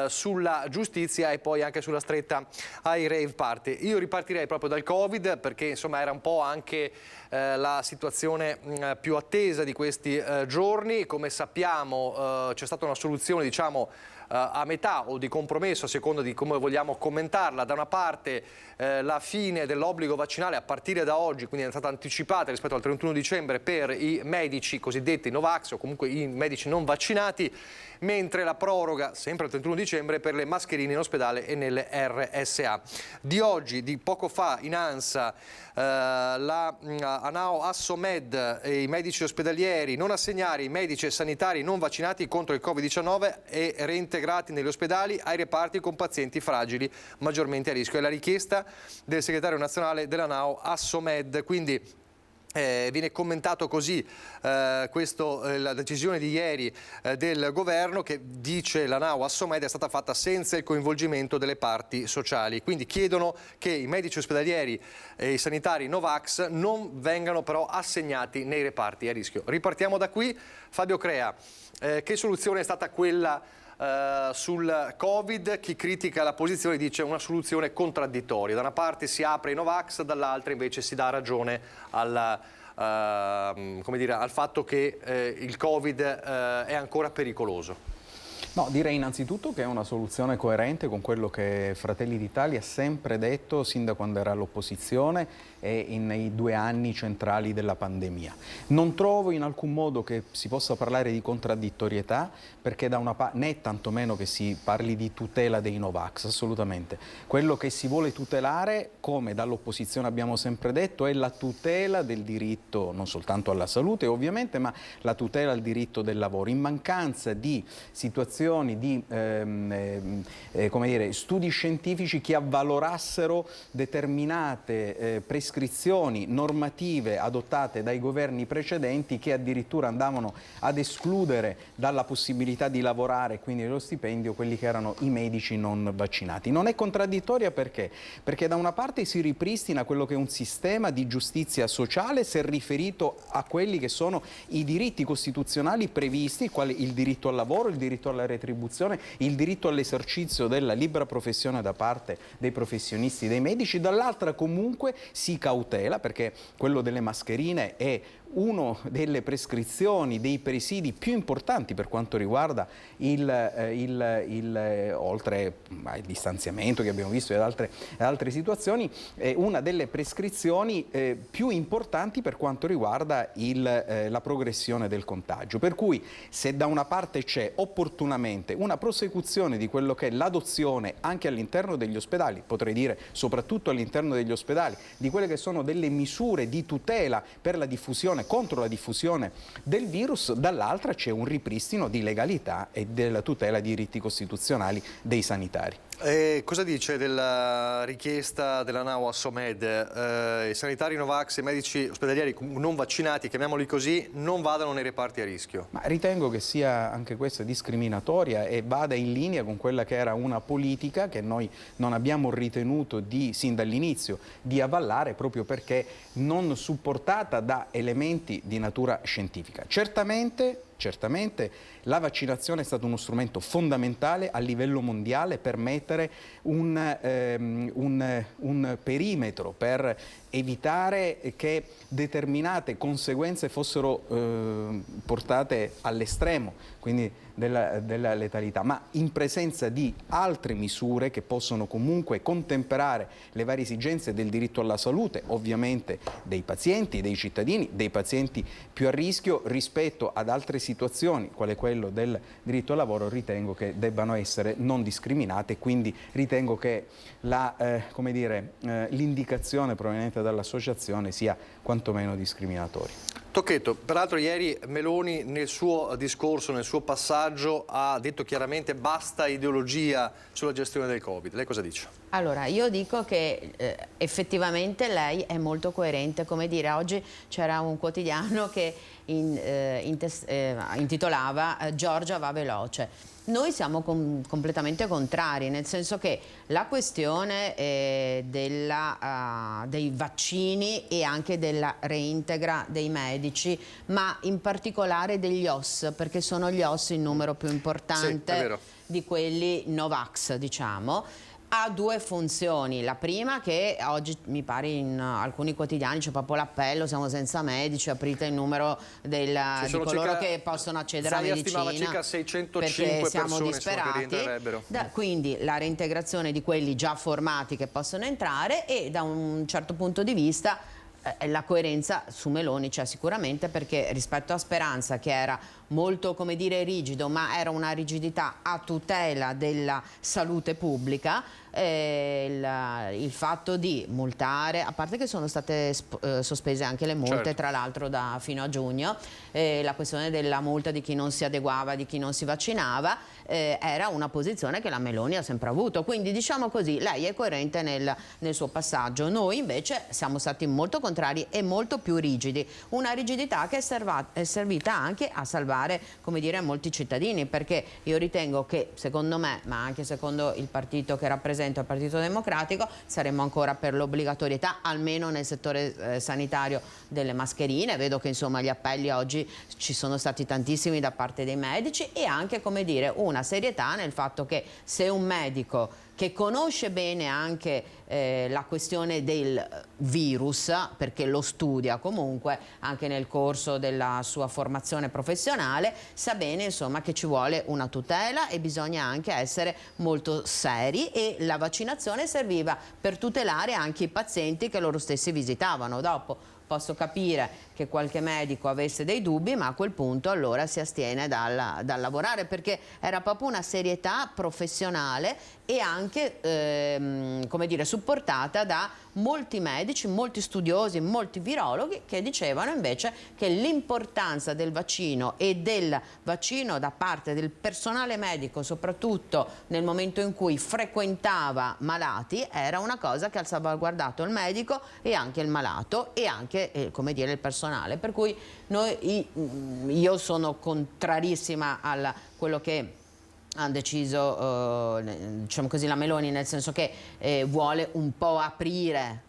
sulla giustizia e poi anche sulla stretta ai rave party. Io ripartirei proprio dal Covid perché, insomma, era un po' anche la situazione più attesa di questi giorni. Come sappiamo c'è stata una soluzione, diciamo, a metà o di compromesso, a seconda di come vogliamo commentarla. Da una parte la fine dell'obbligo vaccinale a partire da oggi, quindi è stata anticipata rispetto al 31 dicembre per i medici cosiddetti Novax o comunque i medici non vaccinati, mentre la proroga sempre al 31 dicembre per le mascherine in ospedale e nelle RSA. Di oggi, di poco fa, in ANSA, la ANAO Assomed e i medici ospedalieri non assegnare i medici e sanitari non vaccinati contro il Covid-19 e reintegrati negli ospedali ai reparti con pazienti fragili maggiormente a rischio. È la richiesta del segretario nazionale dell'ANAO Assomed. Quindi viene commentato così la decisione di ieri del governo, che dice l'ANAO Assomed è stata fatta senza il coinvolgimento delle parti sociali. Quindi chiedono che i medici ospedalieri e i sanitari Novax non vengano però assegnati nei reparti a rischio. Ripartiamo da qui. Fabio Crea, che soluzione è stata quella sul Covid? Chi critica la posizione dice una soluzione contraddittoria. Da una parte si apre i Novax, dall'altra invece si dà ragione al fatto che il Covid è ancora pericoloso. No, direi innanzitutto che è una soluzione coerente con quello che Fratelli d'Italia ha sempre detto sin da quando era all'opposizione e nei 2 anni centrali della pandemia. Non trovo in alcun modo che si possa parlare di contraddittorietà, perché da una parte né tantomeno che si parli di tutela dei Novax, assolutamente. Quello che si vuole tutelare, come dall'opposizione abbiamo sempre detto, è la tutela del diritto non soltanto alla salute ovviamente, ma la tutela al diritto del lavoro. In mancanza di situazioni di studi scientifici che avvalorassero determinate prescrizioni normative adottate dai governi precedenti, che addirittura andavano ad escludere dalla possibilità di lavorare, quindi dello stipendio, quelli che erano i medici non vaccinati. Non è contraddittoria perché? Perché da una parte si ripristina quello che è un sistema di giustizia sociale se riferito a quelli che sono i diritti costituzionali previsti, quali il diritto al lavoro, il diritto alla retribuzione, il diritto all'esercizio della libera professione da parte dei professionisti, dei medici. Dall'altra comunque si cautela, perché quello delle mascherine è una delle prescrizioni, dei presidi più importanti per quanto riguarda oltre al distanziamento che abbiamo visto e ad altre situazioni, una delle prescrizioni più importanti per quanto riguarda la progressione del contagio. Per cui se da una parte c'è opportunamente una prosecuzione di quello che è l'adozione anche all'interno degli ospedali, potrei dire soprattutto all'interno degli ospedali, di quelle che sono delle misure di tutela per la diffusione, contro la diffusione del virus, dall'altra c'è un ripristino di legalità e della tutela dei diritti costituzionali dei sanitari. Cosa dice della richiesta della NAO a Somed? I sanitari Novax e i medici ospedalieri non vaccinati, chiamiamoli così, non vadano nei reparti a rischio? Ma ritengo che sia anche questa discriminatoria e vada in linea con quella che era una politica che noi non abbiamo ritenuto sin dall'inizio di avvallare, proprio perché non supportata da elementi di natura scientifica. Certamente la vaccinazione è stato uno strumento fondamentale a livello mondiale per mettere un perimetro, per evitare che determinate conseguenze fossero portate all'estremo, quindi della letalità, ma in presenza di altre misure che possono comunque contemperare le varie esigenze del diritto alla salute, ovviamente dei pazienti, dei cittadini, dei pazienti più a rischio rispetto ad altre situazioni, quale quello del diritto al lavoro, ritengo che debbano essere non discriminate, quindi ritengo che l'indicazione proveniente dall'associazione sia quantomeno discriminatoria. Tocchetto, peraltro ieri Meloni nel suo discorso, nel suo passaggio ha detto chiaramente basta ideologia sulla gestione del Covid. Lei cosa dice? Allora, io dico che effettivamente lei è molto coerente, come dire, oggi c'era un quotidiano che intitolava Giorgia va veloce. Noi siamo completamente contrari, nel senso che la questione dei vaccini e anche della reintegra dei medici, ma in particolare degli OS, perché sono gli OS il numero più importante di quelli Novax, diciamo, ha due funzioni. La prima, che oggi mi pare in alcuni quotidiani c'è proprio l'appello: siamo senza medici, aprite il numero di coloro che possono accedere alla medicina, circa 605 perché siamo persone disperati. Quindi la reintegrazione di quelli già formati che possono entrare, e da un certo punto di vista la coerenza su Meloni c'è sicuramente, perché rispetto a Speranza, che era molto, come dire, rigido, ma era una rigidità a tutela della salute pubblica, il fatto di multare, a parte che sono state sospese anche le multe, tra l'altro fino a giugno, la questione della multa di chi non si adeguava, di chi non si vaccinava, era una posizione che la Meloni ha sempre avuto, quindi diciamo così, lei è coerente nel suo passaggio. Noi invece siamo stati molto contrari e molto più rigidi, una rigidità che è servita anche a salvare, come dire, molti cittadini, perché io ritengo che, secondo me, ma anche secondo il partito che rappresento, il Partito Democratico, saremmo ancora per l'obbligatorietà, almeno nel settore sanitario, delle mascherine. Vedo che insomma gli appelli oggi ci sono stati tantissimi da parte dei medici, e anche, come dire, una serietà nel fatto che se un medico che conosce bene anche la questione del virus, perché lo studia comunque anche nel corso della sua formazione professionale, sa bene insomma che ci vuole una tutela e bisogna anche essere molto seri, e la vaccinazione serviva per tutelare anche i pazienti che loro stessi visitavano. Dopo posso capire che qualche medico avesse dei dubbi, ma a quel punto allora si astiene dal lavorare, perché era proprio una serietà professionale e anche, come dire, supportata da molti medici, molti studiosi, molti virologhi, che dicevano invece che l'importanza del vaccino e del vaccino da parte del personale medico, soprattutto nel momento in cui frequentava malati, era una cosa che ha salvaguardato il medico e anche il malato e anche, come dire, il personale. Per cui io sono contrarissima a quello che ha deciso, diciamo così, la Meloni, nel senso che vuole un po' aprire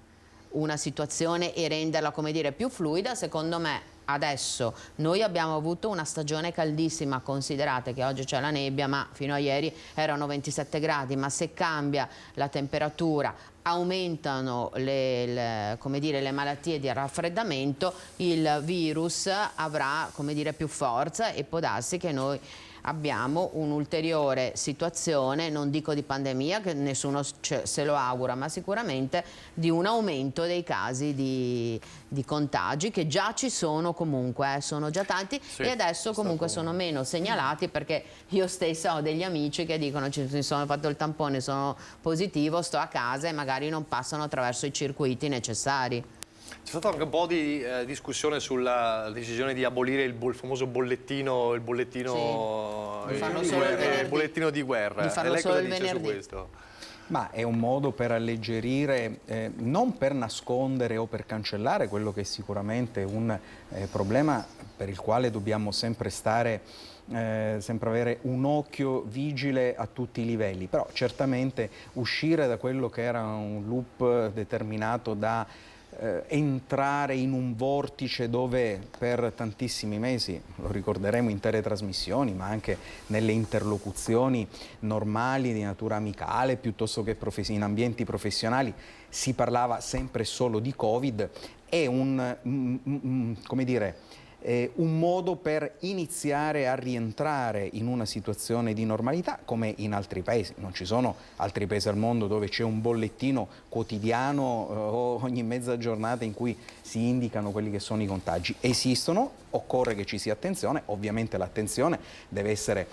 una situazione e renderla, come dire, più fluida. Secondo me adesso noi abbiamo avuto una stagione caldissima, considerate che oggi c'è la nebbia, ma fino a ieri erano 27 gradi, ma se cambia la temperatura, aumentano come dire, le malattie di raffreddamento, il virus avrà, come dire, più forza, e può darsi che noi abbiamo un'ulteriore situazione, non dico di pandemia, che nessuno se lo augura, ma sicuramente di un aumento dei casi di contagi, che già ci sono comunque, sono già tanti, e adesso comunque sono meno segnalati, perché io stessa ho degli amici che dicono: mi sono fatto il tampone, sono positivo, sto a casa, e magari non passano attraverso i circuiti necessari. C'è stata anche un po' di discussione sulla decisione di abolire il famoso bollettino, Di farlo di guerra. solo il Lei cosa dice su questo? Ma è un modo per alleggerire, non per nascondere o per cancellare quello che è sicuramente un problema per il quale dobbiamo sempre sempre avere un occhio vigile a tutti i livelli, però certamente uscire da quello che era un loop determinato da entrare in un vortice dove per tantissimi mesi, lo ricorderemo in teletrasmissioni, ma anche nelle interlocuzioni normali di natura amicale piuttosto che in ambienti professionali, si parlava sempre solo di Covid, è come dire, un modo per iniziare a rientrare in una situazione di normalità come in altri paesi. Non ci sono altri paesi al mondo dove c'è un bollettino quotidiano o ogni mezza giornata in cui si indicano quelli che sono i contagi. Esistono, occorre che ci sia attenzione, ovviamente l'attenzione deve essere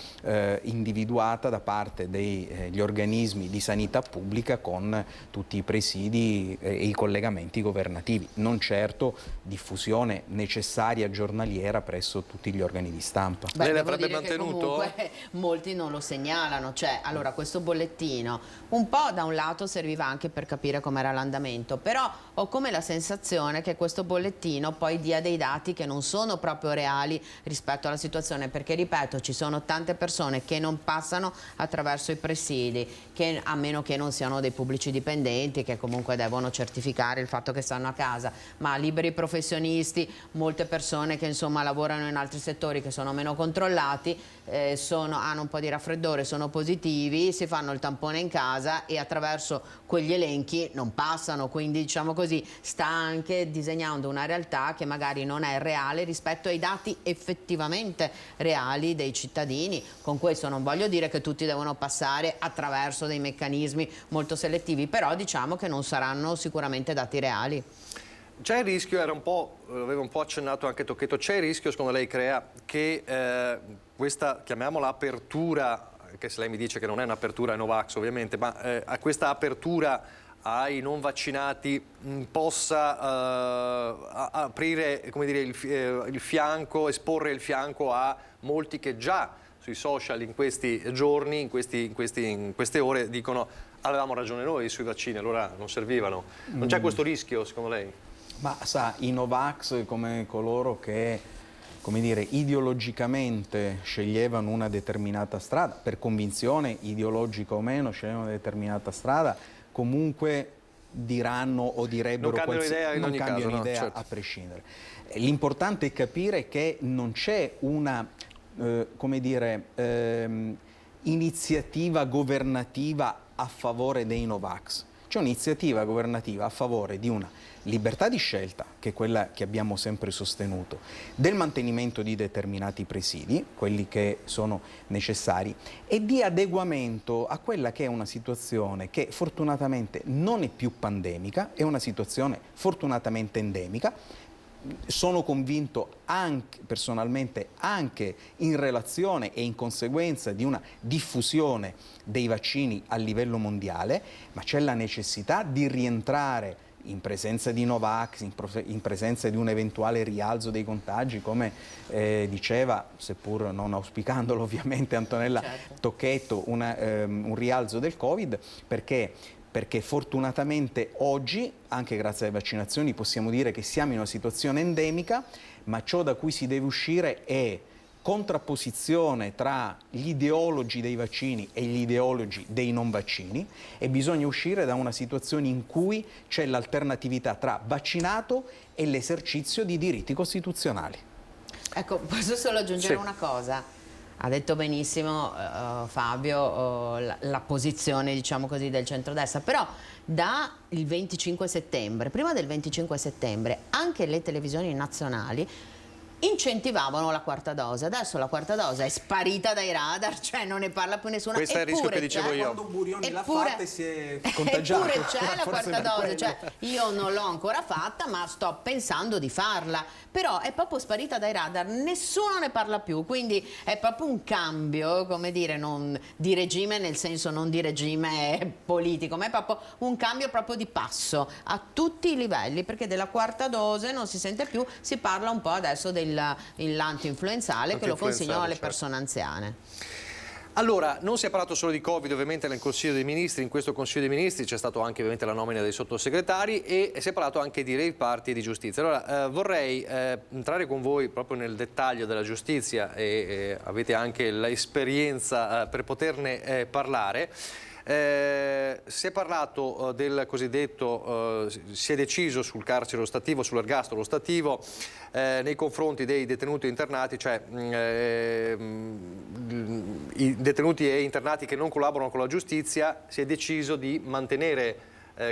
individuata da parte degli organismi di sanità pubblica con tutti i presidi e i collegamenti governativi, non certo diffusione necessaria giornaliera presso tutti gli organi di stampa. Beh, devo dire che comunque molti non lo segnalano, cioè allora questo bollettino un po' da un lato serviva anche per capire com'era l'andamento, però ho come la sensazione che questo bollettino poi dia dei dati che non sono proprio reali rispetto alla situazione, perché ripeto, ci sono tante persone che non passano attraverso i presidi, che a meno che non siano dei pubblici dipendenti che comunque devono certificare il fatto che stanno a casa, ma liberi professionisti, molte persone che insomma lavorano in altri settori che sono meno controllati, hanno un po' di raffreddore, sono positivi, si fanno il tampone in casa e attraverso quegli elenchi non passano, quindi diciamo così sta anche disegnando una realtà che magari non è reale rispetto ai dati effettivamente reali dei cittadini. Con questo non voglio dire che tutti devono passare attraverso dei meccanismi molto selettivi, però diciamo che non saranno sicuramente dati reali. C'è il rischio, aveva un po' accennato anche Tocchetto, c'è il rischio secondo lei, Crea, che questa, chiamiamola apertura, che se lei mi dice che non è un'apertura ai Novax ovviamente, ma a questa apertura ai non vaccinati possa aprire, come dire, il fianco, esporre il fianco a molti che già sui social in questi giorni, in queste ore dicono avevamo ragione noi sui vaccini, allora non servivano. Non c'è questo rischio secondo lei? Ma sa, i Novax come coloro che, come dire, ideologicamente sceglievano una determinata strada, per convinzione ideologica o meno sceglievano una determinata strada, comunque diranno o direbbero non cambiano idea certo. A prescindere. L'importante è capire che non c'è una come dire, iniziativa governativa a favore dei Novax. C'è un'iniziativa governativa a favore di una libertà di scelta, che è quella che abbiamo sempre sostenuto, del mantenimento di determinati presidi, quelli che sono necessari, e di adeguamento a quella che è una situazione che fortunatamente non è più pandemica, è una situazione fortunatamente endemica. Sono convinto anche personalmente anche in relazione e in conseguenza di una diffusione dei vaccini a livello mondiale, ma c'è la necessità di rientrare in presenza di Novax, in presenza di un eventuale rialzo dei contagi, come diceva, seppur non auspicandolo ovviamente Antonella Tocchetto, un rialzo del Covid, perché fortunatamente oggi, anche grazie alle vaccinazioni, possiamo dire che siamo in una situazione endemica, ma ciò da cui si deve uscire è contrapposizione tra gli ideologi dei vaccini e gli ideologi dei non vaccini, e bisogna uscire da una situazione in cui c'è l'alternatività tra vaccinato e l'esercizio di diritti costituzionali. Ecco, posso solo aggiungere una cosa? Ha detto benissimo Fabio la posizione, diciamo così, del centrodestra, però da il 25 settembre, prima del 25 settembre, anche le televisioni nazionali incentivavano la quarta dose. Adesso la quarta dose è sparita dai radar, cioè non ne parla più nessuno. Questo è il rischio che dicevo io. Quando Burioni l'ha fatta e si è contagiato. Eppure c'è la quarta dose, cioè io non l'ho ancora fatta ma sto pensando di farla, però è proprio sparita dai radar, nessuno ne parla più, quindi è proprio un cambio, come dire, non di regime nel senso non di regime politico, ma è proprio un cambio proprio di passo a tutti i livelli, perché della quarta dose non si sente più, si parla un po' adesso dell'anti-influenzale che lo consigliano alle persone anziane. Allora, non si è parlato solo di Covid ovviamente nel Consiglio dei Ministri, in questo Consiglio dei Ministri c'è stato anche ovviamente la nomina dei sottosegretari e si è parlato anche di rave party e di giustizia. Allora, vorrei entrare con voi proprio nel dettaglio della giustizia e avete anche l'esperienza per poterne parlare. Si è parlato del cosiddetto, si è deciso sul carcere ostativo, sull'ergastolo ostativo nei confronti dei detenuti internati, cioè i detenuti e internati che non collaborano con la giustizia. Si è deciso di mantenere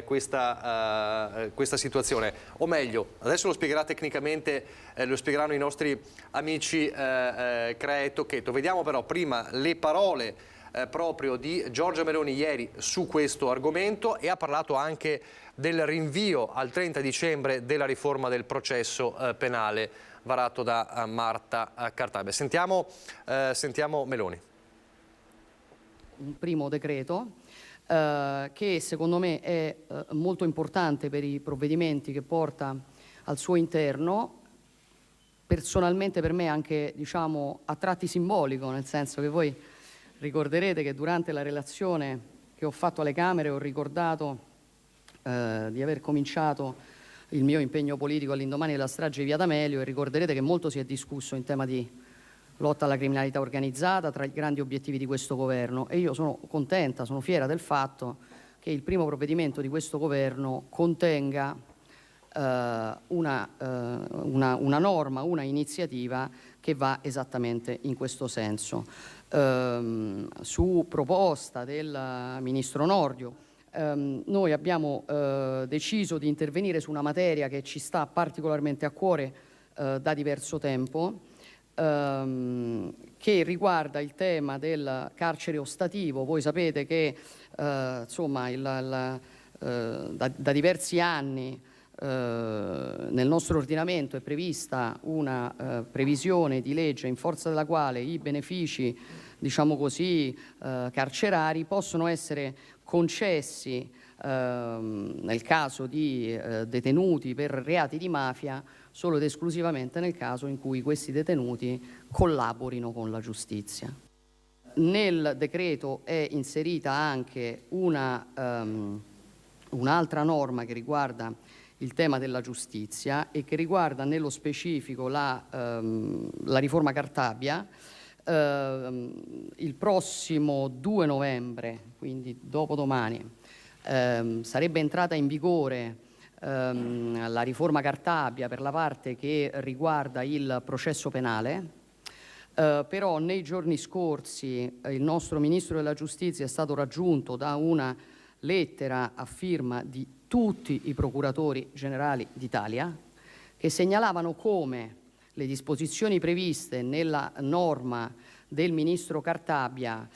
questa situazione, o meglio, adesso lo spiegherà tecnicamente, lo spiegheranno i nostri amici Crea e Tocchetto. Vediamo però prima le parole proprio di Giorgia Meloni ieri su questo argomento, e ha parlato anche del rinvio al 30 dicembre della riforma del processo penale varato da Marta Cartabia. Sentiamo Meloni. Un primo decreto che secondo me è molto importante per i provvedimenti che porta al suo interno. Personalmente per me anche, diciamo, a tratti simbolico, nel senso che voi ricorderete che durante la relazione che ho fatto alle Camere ho ricordato di aver cominciato il mio impegno politico all'indomani della strage di Via D'Amelio, e ricorderete che molto si è discusso in tema di lotta alla criminalità organizzata, tra i grandi obiettivi di questo governo, e io sono contenta, sono fiera del fatto che il primo provvedimento di questo governo contenga una norma, una iniziativa che va esattamente in questo senso. Su proposta del Ministro Nordio, noi abbiamo deciso di intervenire su una materia che ci sta particolarmente a cuore da diverso tempo, che riguarda il tema del carcere ostativo. Voi sapete che insomma, da diversi anni nel nostro ordinamento è prevista una previsione di legge in forza della quale i benefici, diciamo così, carcerari possono essere concessi nel caso di detenuti per reati di mafia solo ed esclusivamente nel caso in cui questi detenuti collaborino con la giustizia. Nel decreto è inserita anche un'altra norma che riguarda il tema della giustizia e che riguarda nello specifico la riforma Cartabia. Il prossimo 2 novembre, quindi dopodomani, sarebbe entrata in vigore la riforma Cartabia per la parte che riguarda il processo penale, però nei giorni scorsi il nostro Ministro della Giustizia è stato raggiunto da una lettera a firma di tutti i procuratori generali d'Italia, che segnalavano come le disposizioni previste nella norma del Ministro Cartabia,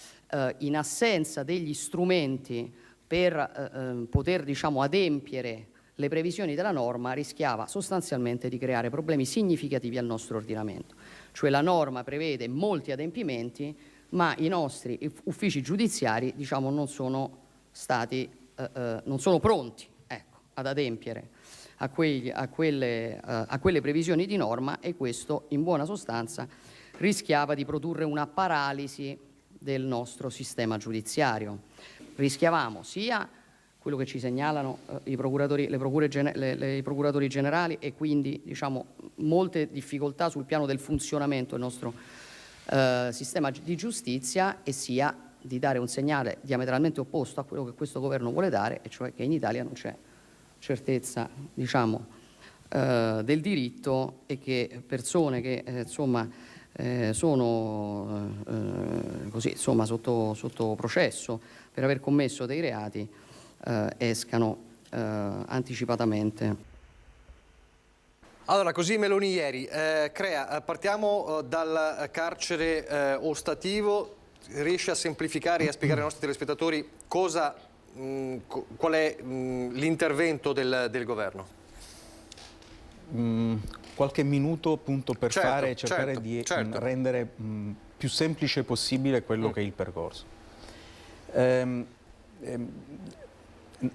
in assenza degli strumenti per poter, diciamo, adempiere le previsioni della norma, rischiava sostanzialmente di creare problemi significativi al nostro ordinamento. Cioè la norma prevede molti adempimenti, ma i nostri uffici giudiziari, diciamo, non sono pronti, ecco, ad adempiere a quelle previsioni di norma, e questo in buona sostanza rischiava di produrre una paralisi del nostro sistema giudiziario. Rischiavamo sia quello che ci segnalano i procuratori generali, e quindi, diciamo, molte difficoltà sul piano del funzionamento del nostro sistema di giustizia, e sia di dare un segnale diametralmente opposto a quello che questo governo vuole dare, e cioè che in Italia non c'è certezza, diciamo, del diritto, e che persone che insomma sono così, insomma, sotto processo per aver commesso dei reati escano anticipatamente. Allora, così Meloni ieri. Crea, partiamo dal carcere ostativo. Riesce a semplificare e a spiegare ai nostri telespettatori qual è l'intervento del governo? Qualche minuto appunto per cercare di rendere più semplice possibile quello che è il percorso.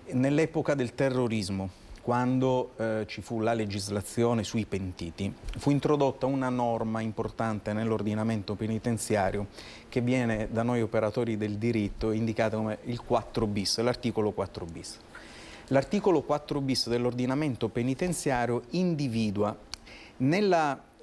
Nell'epoca del terrorismo, quando ci fu la legislazione sui pentiti, fu introdotta una norma importante nell'ordinamento penitenziario che viene da noi operatori del diritto indicata come il 4 bis, l'articolo 4 bis. L'articolo 4 bis dell'ordinamento penitenziario individua nella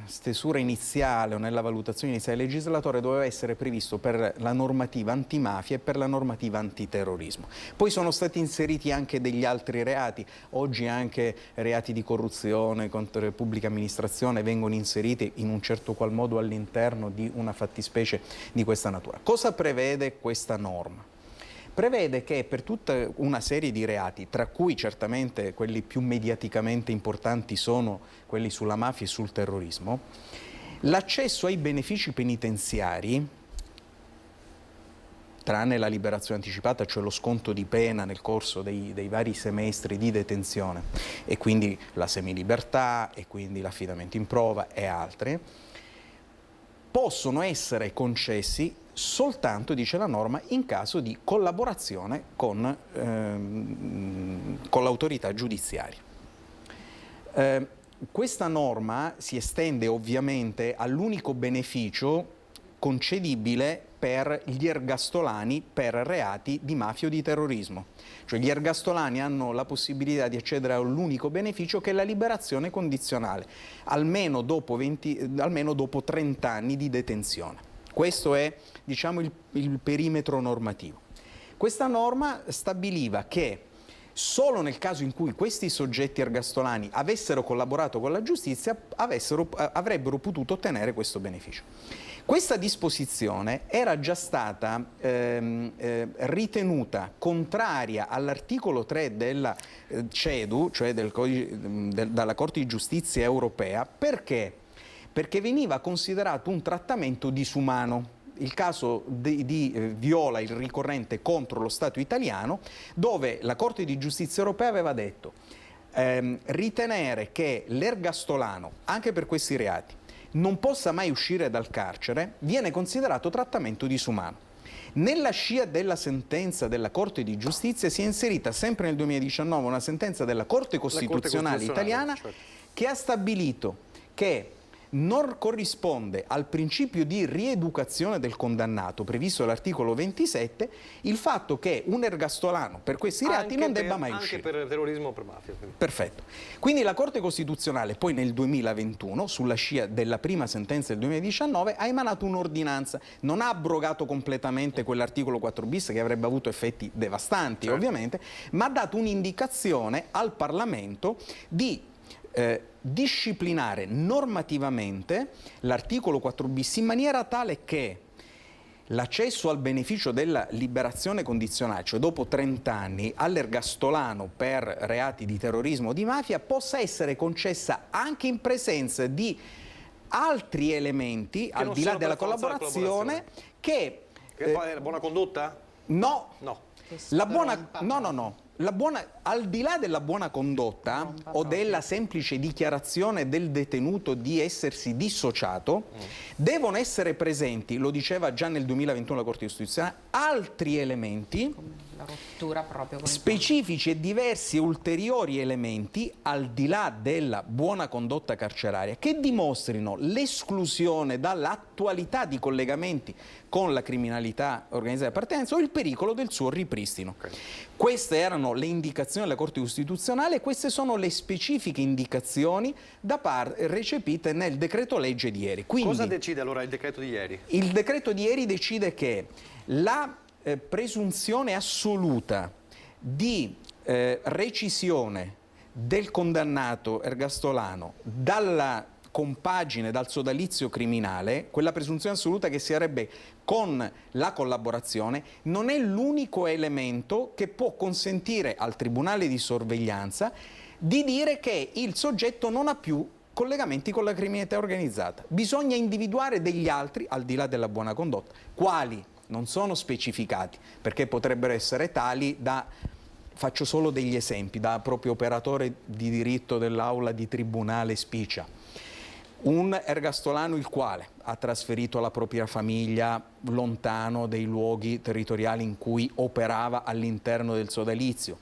stesura iniziale o nella valutazione iniziale del legislatore doveva essere previsto per la normativa antimafia e per la normativa antiterrorismo. Poi sono stati inseriti anche degli altri reati, oggi anche reati di corruzione contro la pubblica amministrazione vengono inseriti in un certo qual modo all'interno di una fattispecie di questa natura. Cosa prevede questa norma? Prevede che per tutta una serie di reati, tra cui certamente quelli più mediaticamente importanti sono quelli sulla mafia e sul terrorismo, l'accesso ai benefici penitenziari, tranne la liberazione anticipata, cioè lo sconto di pena nel corso dei vari semestri di detenzione, e quindi la semilibertà, e quindi l'affidamento in prova e altre, possono essere concessi soltanto, dice la norma, in caso di collaborazione con l'autorità giudiziaria. Questa norma si estende ovviamente all'unico beneficio concedibile per gli ergastolani per reati di mafia o di terrorismo. Cioè gli ergastolani hanno la possibilità di accedere all'unico beneficio che è la liberazione condizionale, almeno dopo 30 anni di detenzione. Questo è, diciamo, il perimetro normativo. Questa norma stabiliva che solo nel caso in cui questi soggetti ergastolani avessero collaborato con la giustizia avrebbero potuto ottenere questo beneficio. Questa disposizione era già stata ritenuta contraria all'articolo 3 della CEDU, cioè dalla Corte di Giustizia europea, perché? Perché veniva considerato un trattamento disumano. Il caso di Viola, il ricorrente contro lo Stato italiano, dove la Corte di Giustizia europea aveva detto ritenere che l'ergastolano, anche per questi reati, non possa mai uscire dal carcere, viene considerato trattamento disumano. Nella scia della sentenza della Corte di Giustizia si è inserita sempre nel 2019 una sentenza della Corte Costituzionale italiana, certo, che ha stabilito che non corrisponde al principio di rieducazione del condannato previsto dall'articolo 27 il fatto che un ergastolano per questi reati non debba mai uscire. Anche per terrorismo o per mafia. Perfetto. Quindi la Corte Costituzionale poi nel 2021, sulla scia della prima sentenza del 2019, ha emanato un'ordinanza, non ha abrogato completamente quell'articolo 4 bis che avrebbe avuto effetti devastanti, certo, ovviamente, ma ha dato un'indicazione al Parlamento di disciplinare normativamente l'articolo 4 bis in maniera tale che l'accesso al beneficio della liberazione condizionale, cioè dopo 30 anni, all'ergastolano per reati di terrorismo o di mafia, possa essere concessa anche in presenza di altri elementi, al di là della collaborazione, che è la buona condotta? No. No. Al di là della buona condotta o della semplice dichiarazione del detenuto di essersi dissociato, devono essere presenti, lo diceva già nel 2021 la Corte Costituzionale, altri elementi la rottura proprio con specifici e diversi ulteriori elementi al di là della buona condotta carceraria che dimostrino l'esclusione dall'attualità di collegamenti con la criminalità organizzata di appartenenza o il pericolo del suo ripristino. Okay. Queste erano le indicazioni della Corte Costituzionale e queste sono le specifiche indicazioni recepite nel decreto legge di ieri. Quindi, cosa decide allora il decreto di ieri? Il decreto di ieri decide che la presunzione assoluta di recisione del condannato ergastolano dalla compagine, dal sodalizio criminale, quella presunzione assoluta che si avrebbe con la collaborazione, non è l'unico elemento che può consentire al Tribunale di sorveglianza di dire che il soggetto non ha più collegamenti con la criminalità organizzata. Bisogna individuare degli altri, al di là della buona condotta, quali non sono specificati, perché potrebbero essere tali da, faccio solo degli esempi, da proprio operatore di diritto dell'aula di tribunale Spicia, un ergastolano il quale ha trasferito la propria famiglia lontano dai luoghi territoriali in cui operava all'interno del sodalizio,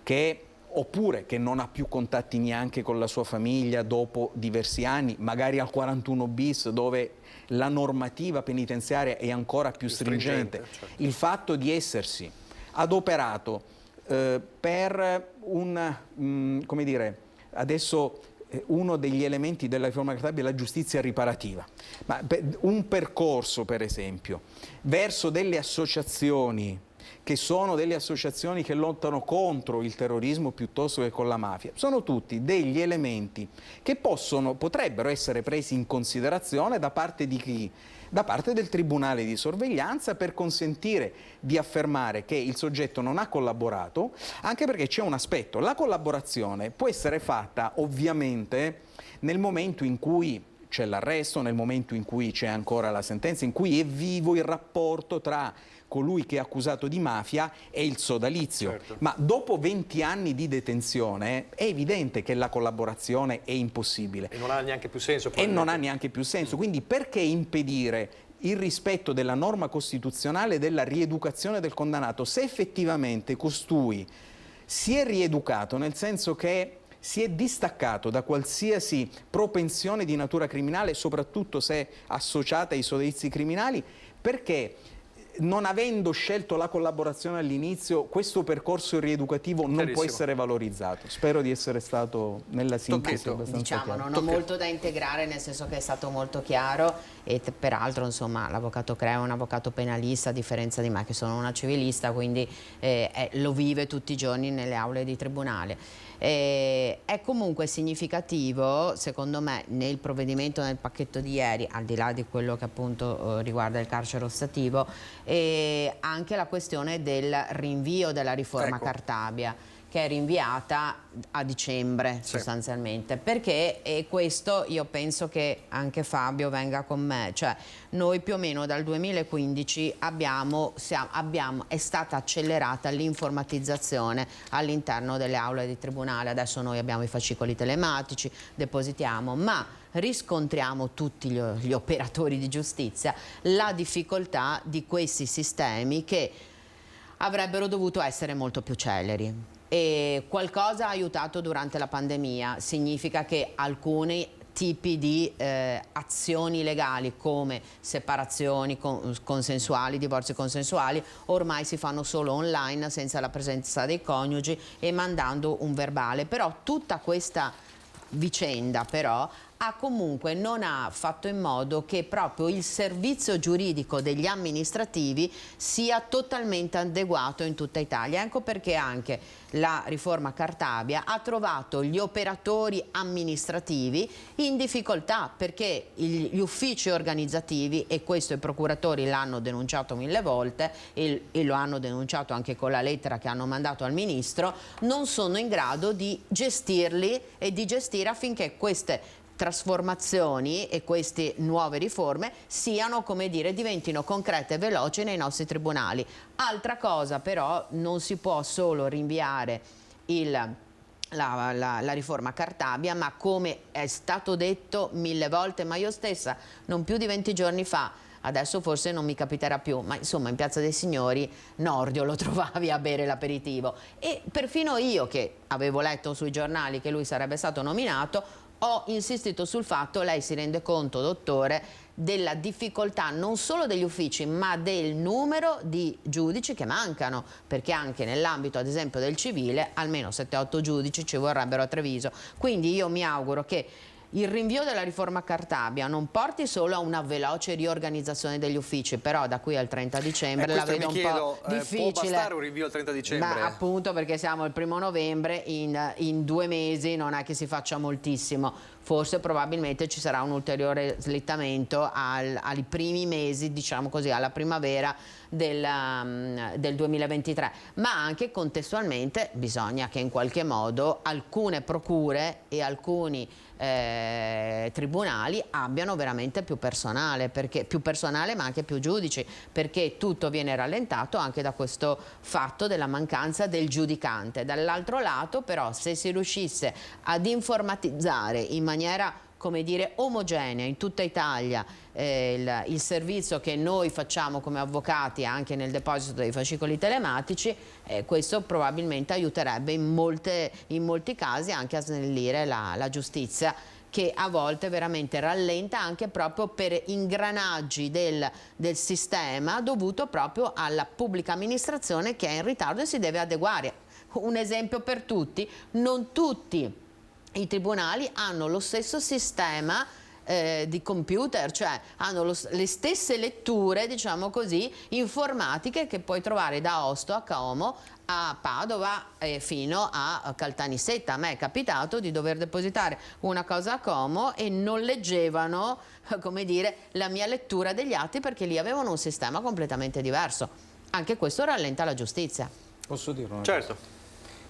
che oppure che non ha più contatti neanche con la sua famiglia dopo diversi anni, magari al 41 bis dove la normativa penitenziaria è ancora più stringente. Certo. Il fatto di essersi adoperato per come dire, adesso uno degli elementi della riforma cartabia è la giustizia riparativa, ma un percorso per esempio verso delle associazioni che sono delle associazioni che lottano contro il terrorismo piuttosto che con la mafia, sono tutti degli elementi che potrebbero essere presi in considerazione da parte di chi? Da parte del Tribunale di sorveglianza, per consentire di affermare che il soggetto non ha collaborato, anche perché c'è un aspetto: la collaborazione può essere fatta ovviamente nel momento in cui c'è l'arresto, nel momento in cui c'è ancora la sentenza, in cui è vivo il rapporto tra colui che è accusato di mafia e il sodalizio. Certo. Ma dopo 20 anni di detenzione è evidente che la collaborazione è impossibile. E non ha neanche più senso. E non ha neanche più senso. Quindi perché impedire il rispetto della norma costituzionale della rieducazione del condannato, se effettivamente costui si è rieducato, nel senso che si è distaccato da qualsiasi propensione di natura criminale, soprattutto se associata ai sodalizi criminali, perché non avendo scelto la collaborazione all'inizio, questo percorso rieducativo non può essere valorizzato. Spero di essere stato nella sintesi abbastanza chiaro. Non ho molto da integrare, nel senso che è stato molto chiaro, e peraltro insomma l'avvocato Crea è un avvocato penalista, a differenza di me che sono una civilista, quindi lo vive tutti i giorni nelle aule di tribunale. È comunque significativo, secondo me, nel provvedimento, nel pacchetto di ieri, al di là di quello che appunto riguarda il carcere ostativo, anche la questione del rinvio della riforma Cartabia, che è rinviata a dicembre sostanzialmente, perché, e questo io penso che anche Fabio venga con me, cioè noi più o meno dal 2015 è stata accelerata l'informatizzazione all'interno delle aule di tribunale. Adesso noi abbiamo i fascicoli telematici, depositiamo, ma riscontriamo tutti gli operatori di giustizia la difficoltà di questi sistemi che avrebbero dovuto essere molto più celeri. E qualcosa ha aiutato durante la pandemia, significa che alcuni tipi di azioni legali come separazioni consensuali, divorzi consensuali, ormai si fanno solo online senza la presenza dei coniugi e mandando un verbale. Però tutta questa vicenda però non ha fatto in modo che proprio il servizio giuridico degli amministrativi sia totalmente adeguato in tutta Italia. Ecco perché anche la riforma Cartabia ha trovato gli operatori amministrativi in difficoltà, perché gli uffici organizzativi, e questo i procuratori l'hanno denunciato 1000 volte e lo hanno denunciato anche con la lettera che hanno mandato al ministro, non sono in grado di gestirli e di gestire affinché queste trasformazioni e queste nuove riforme siano, come dire, diventino concrete e veloci nei nostri tribunali. Altra cosa però, non si può solo rinviare la riforma Cartabia, ma come è stato detto 1000 volte, ma io stessa non più di 20 giorni fa, adesso forse non mi capiterà più, ma insomma in Piazza dei Signori Nordio lo trovavi a bere l'aperitivo, e perfino io, che avevo letto sui giornali che lui sarebbe stato nominato, ho insistito sul fatto: lei si rende conto, dottore, della difficoltà non solo degli uffici ma del numero di giudici che mancano, perché anche nell'ambito ad esempio del civile almeno 7-8 giudici ci vorrebbero a Treviso. Quindi io mi auguro che il rinvio della riforma Cartabia non porti solo a una veloce riorganizzazione degli uffici, però da qui al 30 dicembre la vedo un po' difficile. Può bastare un rinvio al 30 dicembre? Ma appunto, perché siamo il 1° novembre, in 2 mesi non è che si faccia moltissimo. Forse probabilmente ci sarà un ulteriore slittamento ai primi mesi, diciamo così, alla primavera del 2023, ma anche contestualmente bisogna che in qualche modo alcune procure e alcuni tribunali abbiano veramente più personale, ma anche più giudici, perché tutto viene rallentato anche da questo fatto della mancanza del giudicante. Dall'altro lato però, se si riuscisse ad informatizzare in maniera come dire, omogenea in tutta Italia il servizio che noi facciamo come avvocati anche nel deposito dei fascicoli telematici, questo probabilmente aiuterebbe in molti casi anche a snellire la giustizia, che a volte veramente rallenta anche proprio per ingranaggi del sistema dovuto proprio alla pubblica amministrazione che è in ritardo e si deve adeguare. Un esempio per tutti: non tutti i tribunali hanno lo stesso sistema di computer, cioè hanno le stesse letture, diciamo così, informatiche che puoi trovare da Osto a Como a Padova fino a Caltanissetta. A me è capitato di dover depositare una cosa a Como e non leggevano, come dire, la mia lettura degli atti perché lì avevano un sistema completamente diverso. Anche questo rallenta la giustizia. Posso dirlo? Certo.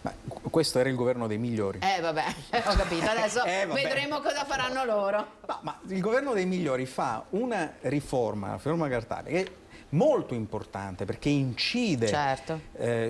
Ma questo era il governo dei migliori. Vabbè, ho capito, adesso vedremo cosa faranno loro. No, ma il governo dei migliori fa una riforma, la riforma Cartabia, che è molto importante perché incide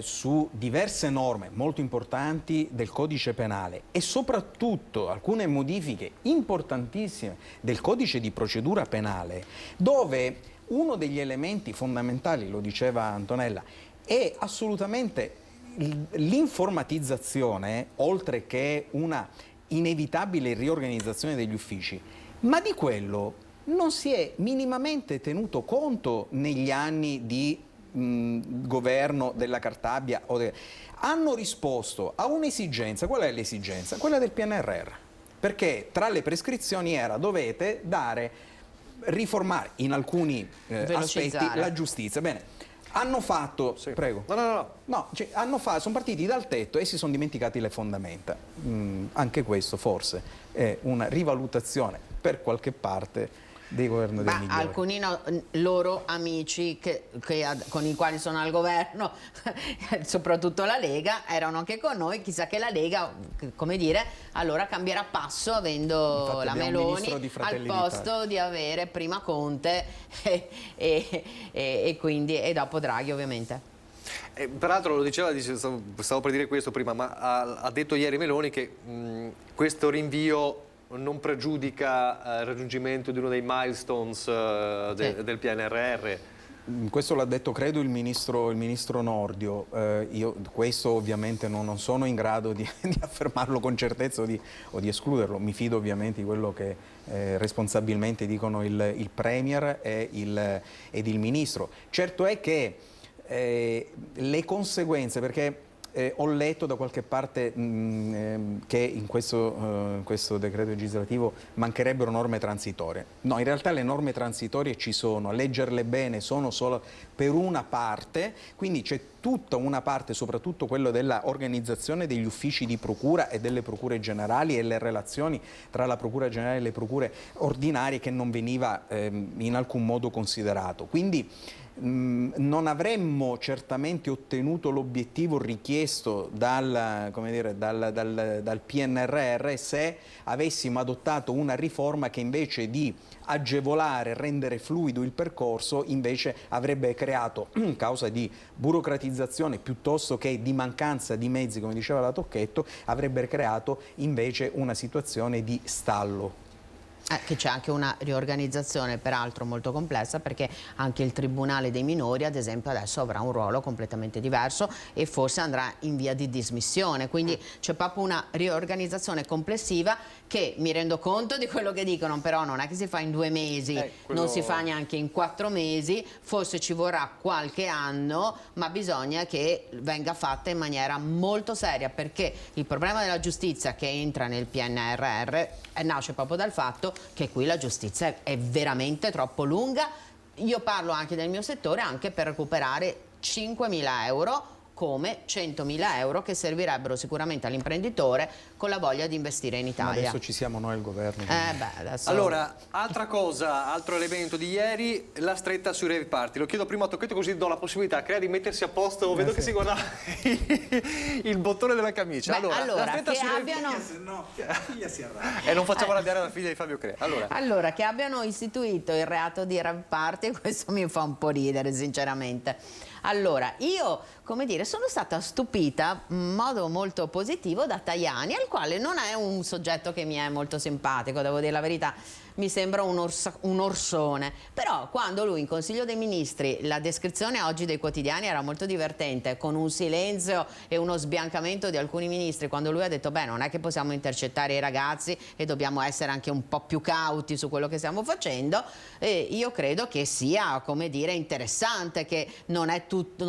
su diverse norme molto importanti del codice penale e soprattutto alcune modifiche importantissime del codice di procedura penale, dove uno degli elementi fondamentali, lo diceva Antonella, è assolutamente l'informatizzazione, oltre che una inevitabile riorganizzazione degli uffici, ma di quello non si è minimamente tenuto conto negli anni di governo della Cartabia. Hanno risposto a un'esigenza. Qual è l'esigenza? Quella del PNRR, perché tra le prescrizioni era dovete riformare in alcuni aspetti la giustizia. Bene. Hanno fatto, prego. No, cioè, sono partiti dal tetto e si sono dimenticati le fondamenta. Anche questo forse è una rivalutazione per qualche parte dei governi dei migliori. Alcuni loro amici con i quali sono al governo, soprattutto la Lega, erano anche con noi. Chissà che la Lega, come dire, allora cambierà passo avendo infatti la Meloni al posto di avere prima Conte e dopo Draghi, ovviamente. Peraltro lo diceva, stavo per dire questo prima, ma ha detto ieri Meloni che questo rinvio non pregiudica il raggiungimento di uno dei milestones del PNRR. Questo l'ha detto credo il ministro Nordio. Io questo ovviamente non sono in grado di affermarlo con certezza o di escluderlo. Mi fido ovviamente di quello che responsabilmente dicono il Premier ed il Ministro. Certo è che le conseguenze, perché ho letto da qualche parte che in questo decreto legislativo mancherebbero norme transitorie. No, in realtà le norme transitorie ci sono, a leggerle bene sono solo per una parte, quindi c'è tutta una parte, soprattutto quello della organizzazione degli uffici di procura e delle procure generali e le relazioni tra la procura generale e le procure ordinarie, che non veniva in alcun modo considerato. Quindi non avremmo certamente ottenuto l'obiettivo richiesto dal PNRR se avessimo adottato una riforma che invece di agevolare e rendere fluido il percorso invece avrebbe creato, causa di burocratizzazione piuttosto che di mancanza di mezzi, come diceva la Tocchetto, avrebbe creato invece una situazione di stallo. Che c'è anche una riorganizzazione peraltro molto complessa, perché anche il Tribunale dei minori ad esempio adesso avrà un ruolo completamente diverso e forse andrà in via di dismissione, quindi c'è proprio una riorganizzazione complessiva che mi rendo conto di quello che dicono, però non è che si fa in 2 mesi, non si fa neanche in 4 mesi, forse ci vorrà qualche anno, ma bisogna che venga fatta in maniera molto seria, perché il problema della giustizia che entra nel PNRR nasce proprio dal fatto che qui la giustizia è veramente troppo lunga. Io parlo anche del mio settore, anche per recuperare 5.000 euro come 100.000 euro che servirebbero sicuramente all'imprenditore con la voglia di investire in Italia. Ma adesso ci siamo noi al governo. Adesso... Allora, altra cosa, altro elemento di ieri, la stretta sui rave party. Lo chiedo prima a Tocchetto così do la possibilità a Crea di mettersi a posto. Vedo che si guarda il bottone della camicia. Allora la stretta che sui abbiano... figlia si arrabbia. E non facciamo arrabbiare la figlia di Fabio Crea. Allora, che abbiano istituito il reato di rave party, questo mi fa un po' ridere sinceramente. Allora, io, come dire, sono stata stupita in modo molto positivo da Tajani, al quale non è un soggetto che mi è molto simpatico, devo dire la verità. Mi sembra un orsone, però quando lui in Consiglio dei Ministri, la descrizione oggi dei quotidiani era molto divertente, con un silenzio e uno sbiancamento di alcuni ministri, quando lui ha detto beh, non è che possiamo intercettare i ragazzi e dobbiamo essere anche un po' più cauti su quello che stiamo facendo, io credo che sia, come dire, interessante, che non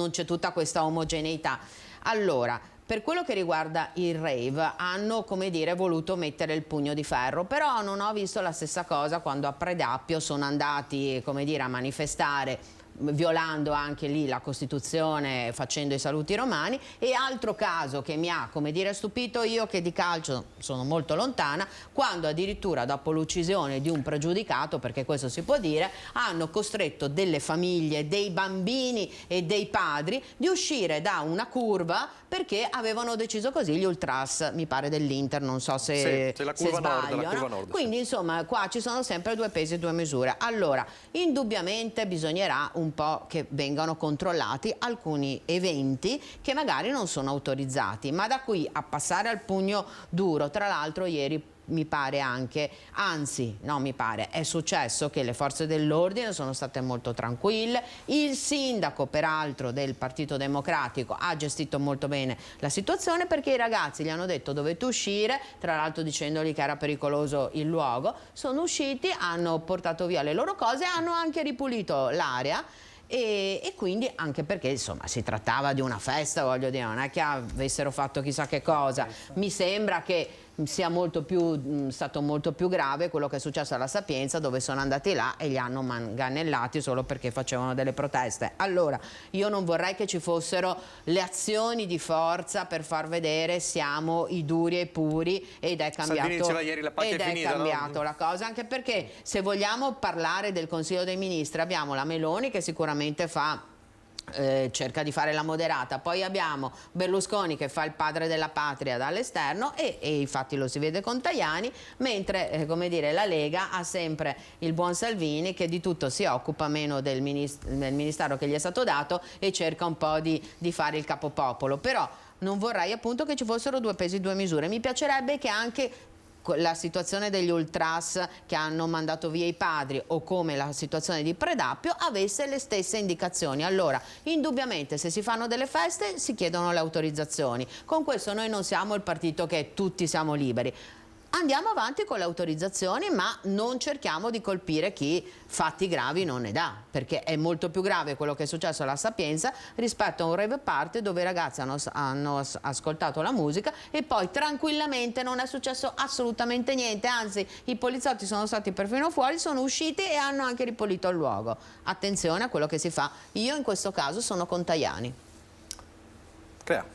c'è tutta questa omogeneità. Allora, per quello che riguarda il rave, hanno, come dire, voluto mettere il pugno di ferro, però non ho visto la stessa cosa quando a Predappio sono andati, come dire, a manifestare, violando anche lì la Costituzione, facendo i saluti romani. E altro caso che mi ha, come dire, stupito, io che di calcio sono molto lontana, quando addirittura dopo l'uccisione di un pregiudicato, perché questo si può dire, hanno costretto delle famiglie, dei bambini e dei padri di uscire da una curva perché avevano deciso così gli ultras, mi pare dell'Inter, non so se, la curva sbaglio, nord, la curva nord. Quindi insomma qua ci sono sempre due pesi e due misure. Allora, indubbiamente bisognerà un po' che vengano controllati alcuni eventi che magari non sono autorizzati, ma da qui a passare al pugno duro. Tra l'altro ieri mi pare anche, anzi no mi pare, è successo che le forze dell'ordine sono state molto tranquille, il sindaco peraltro del Partito Democratico ha gestito molto bene la situazione, perché i ragazzi gli hanno detto dovete uscire, tra l'altro dicendogli che era pericoloso il luogo, sono usciti, hanno portato via le loro cose, hanno anche ripulito l'area. E quindi anche perché insomma si trattava di una festa, voglio dire, non è che avessero fatto chissà che cosa. Mi sembra che sia stato molto più grave quello che è successo alla Sapienza, dove sono andati là e li hanno manganellati solo perché facevano delle proteste. Allora io non vorrei che ci fossero le azioni di forza per far vedere siamo i duri e i puri, ed è cambiato, ieri, la patria è finita, cambiato, no? La cosa, anche perché se vogliamo parlare del Consiglio dei Ministri abbiamo la Meloni che sicuramente cerca di fare la moderata, poi abbiamo Berlusconi che fa il padre della patria dall'esterno e infatti lo si vede con Tajani, mentre come dire, la Lega ha sempre il buon Salvini che di tutto si occupa, meno del ministero che gli è stato dato, e cerca un po' di fare il capopopolo. Però non vorrei appunto che ci fossero due pesi due misure. Mi piacerebbe che anche la situazione degli ultras che hanno mandato via i padri, o come la situazione di Predappio, avesse le stesse indicazioni. Allora, indubbiamente se si fanno delle feste si chiedono le autorizzazioni. Con questo noi non siamo il partito che tutti siamo liberi. Andiamo avanti con le autorizzazioni, ma non cerchiamo di colpire chi fatti gravi non ne dà, perché è molto più grave quello che è successo alla Sapienza rispetto a un rave party dove i ragazzi hanno ascoltato la musica e poi tranquillamente non è successo assolutamente niente, anzi i poliziotti sono stati perfino fuori, sono usciti e hanno anche ripulito il luogo. Attenzione a quello che si fa. Io in questo caso sono con Tajani. Crea.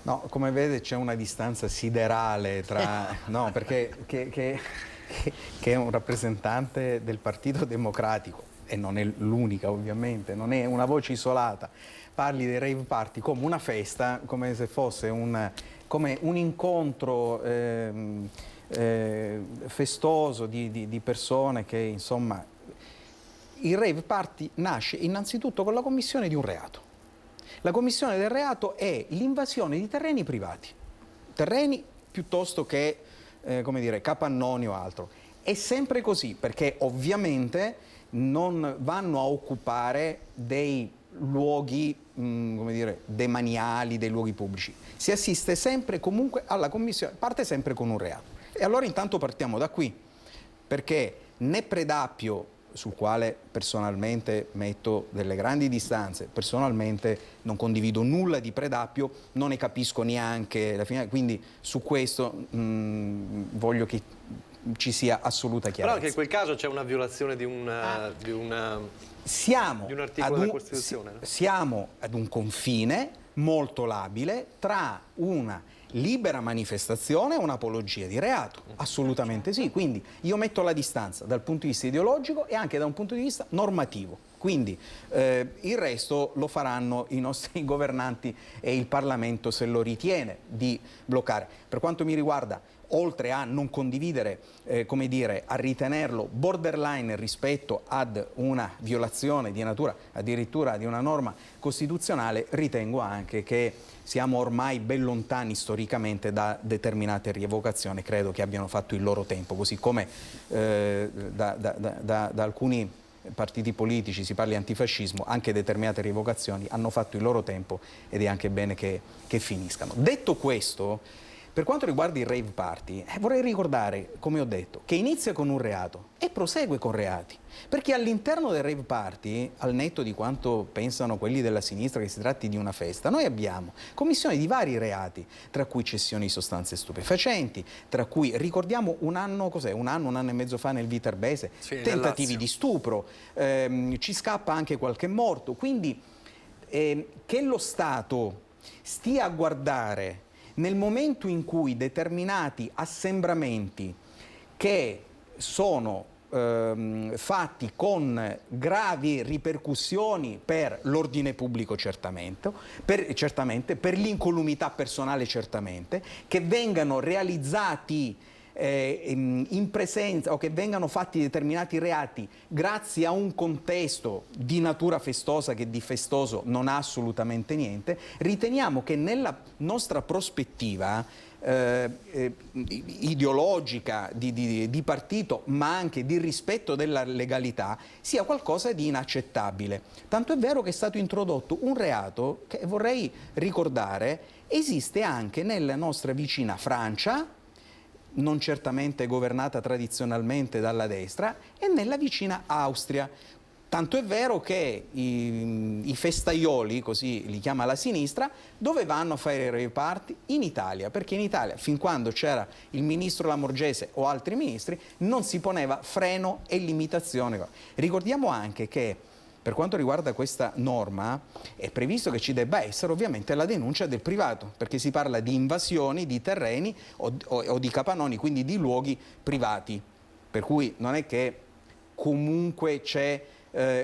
No, come vede c'è una distanza siderale tra... No, perché che è un rappresentante del Partito Democratico, e non è l'unica ovviamente, non è una voce isolata, parli dei rave party come una festa, come se fosse come un incontro festoso di persone che, insomma... Il rave party nasce innanzitutto con la commissione di un reato. La commissione del reato è l'invasione di terreni privati, terreni piuttosto che, come dire, capannoni o altro. È sempre così, perché ovviamente non vanno a occupare dei luoghi, come dire, demaniali, dei luoghi pubblici. Si assiste sempre comunque alla commissione, parte sempre con un reato. E allora intanto partiamo da qui, perché né Predappio, sul quale personalmente metto delle grandi distanze, personalmente non condivido nulla di Predappio, non ne capisco neanche la finale, quindi su questo voglio che ci sia assoluta chiarezza. Però anche in quel caso c'è una violazione di un articolo della Costituzione. No? Siamo ad un confine molto labile tra una libera manifestazione e un'apologia di reato, assolutamente sì, quindi io metto la distanza dal punto di vista ideologico e anche da un punto di vista normativo. Quindi il resto lo faranno i nostri governanti e il Parlamento se lo ritiene di bloccare. Per quanto mi riguarda, oltre a non condividere, come dire, a ritenerlo borderline rispetto ad una violazione di natura addirittura di una norma costituzionale, ritengo anche che siamo ormai ben lontani storicamente da determinate rievocazioni, credo che abbiano fatto il loro tempo, così come da alcuni partiti politici si parli di antifascismo, anche determinate rievocazioni hanno fatto il loro tempo ed è anche bene che finiscano. Detto questo, per quanto riguarda il rave party, vorrei ricordare, come ho detto, che inizia con un reato e prosegue con reati, perché all'interno del rave party, al netto di quanto pensano quelli della sinistra che si tratti di una festa, noi abbiamo commissione di vari reati, tra cui cessione di sostanze stupefacenti, tra cui, ricordiamo un anno e mezzo fa nel Viterbese, sì, tentativi di stupro, ci scappa anche qualche morto, quindi che lo Stato stia a guardare nel momento in cui determinati assembramenti che sono fatti con gravi ripercussioni per l'ordine pubblico certamente, per l'incolumità personale certamente, che vengano realizzati in presenza o che vengano fatti determinati reati grazie a un contesto di natura festosa che di festoso non ha assolutamente niente, riteniamo che nella nostra prospettiva ideologica di partito ma anche di rispetto della legalità sia qualcosa di inaccettabile. Tanto è vero che è stato introdotto un reato che, vorrei ricordare, esiste anche nella nostra vicina Francia, non certamente governata tradizionalmente dalla destra, e nella vicina Austria. Tanto è vero che i festaioli, così li chiama la sinistra, dove vanno a fare i rave party? In Italia, perché in Italia, fin quando c'era il ministro Lamorgese o altri ministri, non si poneva freno e limitazione. Ricordiamo anche che per quanto riguarda questa norma è previsto che ci debba essere ovviamente la denuncia del privato, perché si parla di invasioni di terreni o di capannoni, quindi di luoghi privati, per cui non è che comunque c'è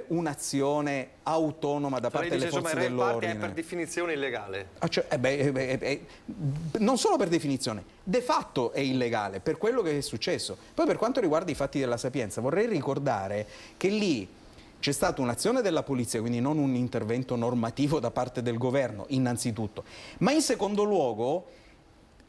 un'azione autonoma da parte delle forze dell'ordine. È per definizione illegale. Non solo per definizione, de fatto è illegale per quello che è successo. Poi per quanto riguarda i fatti della Sapienza, vorrei ricordare che lì c'è stata un'azione della polizia, quindi non un intervento normativo da parte del governo, innanzitutto. Ma in secondo luogo,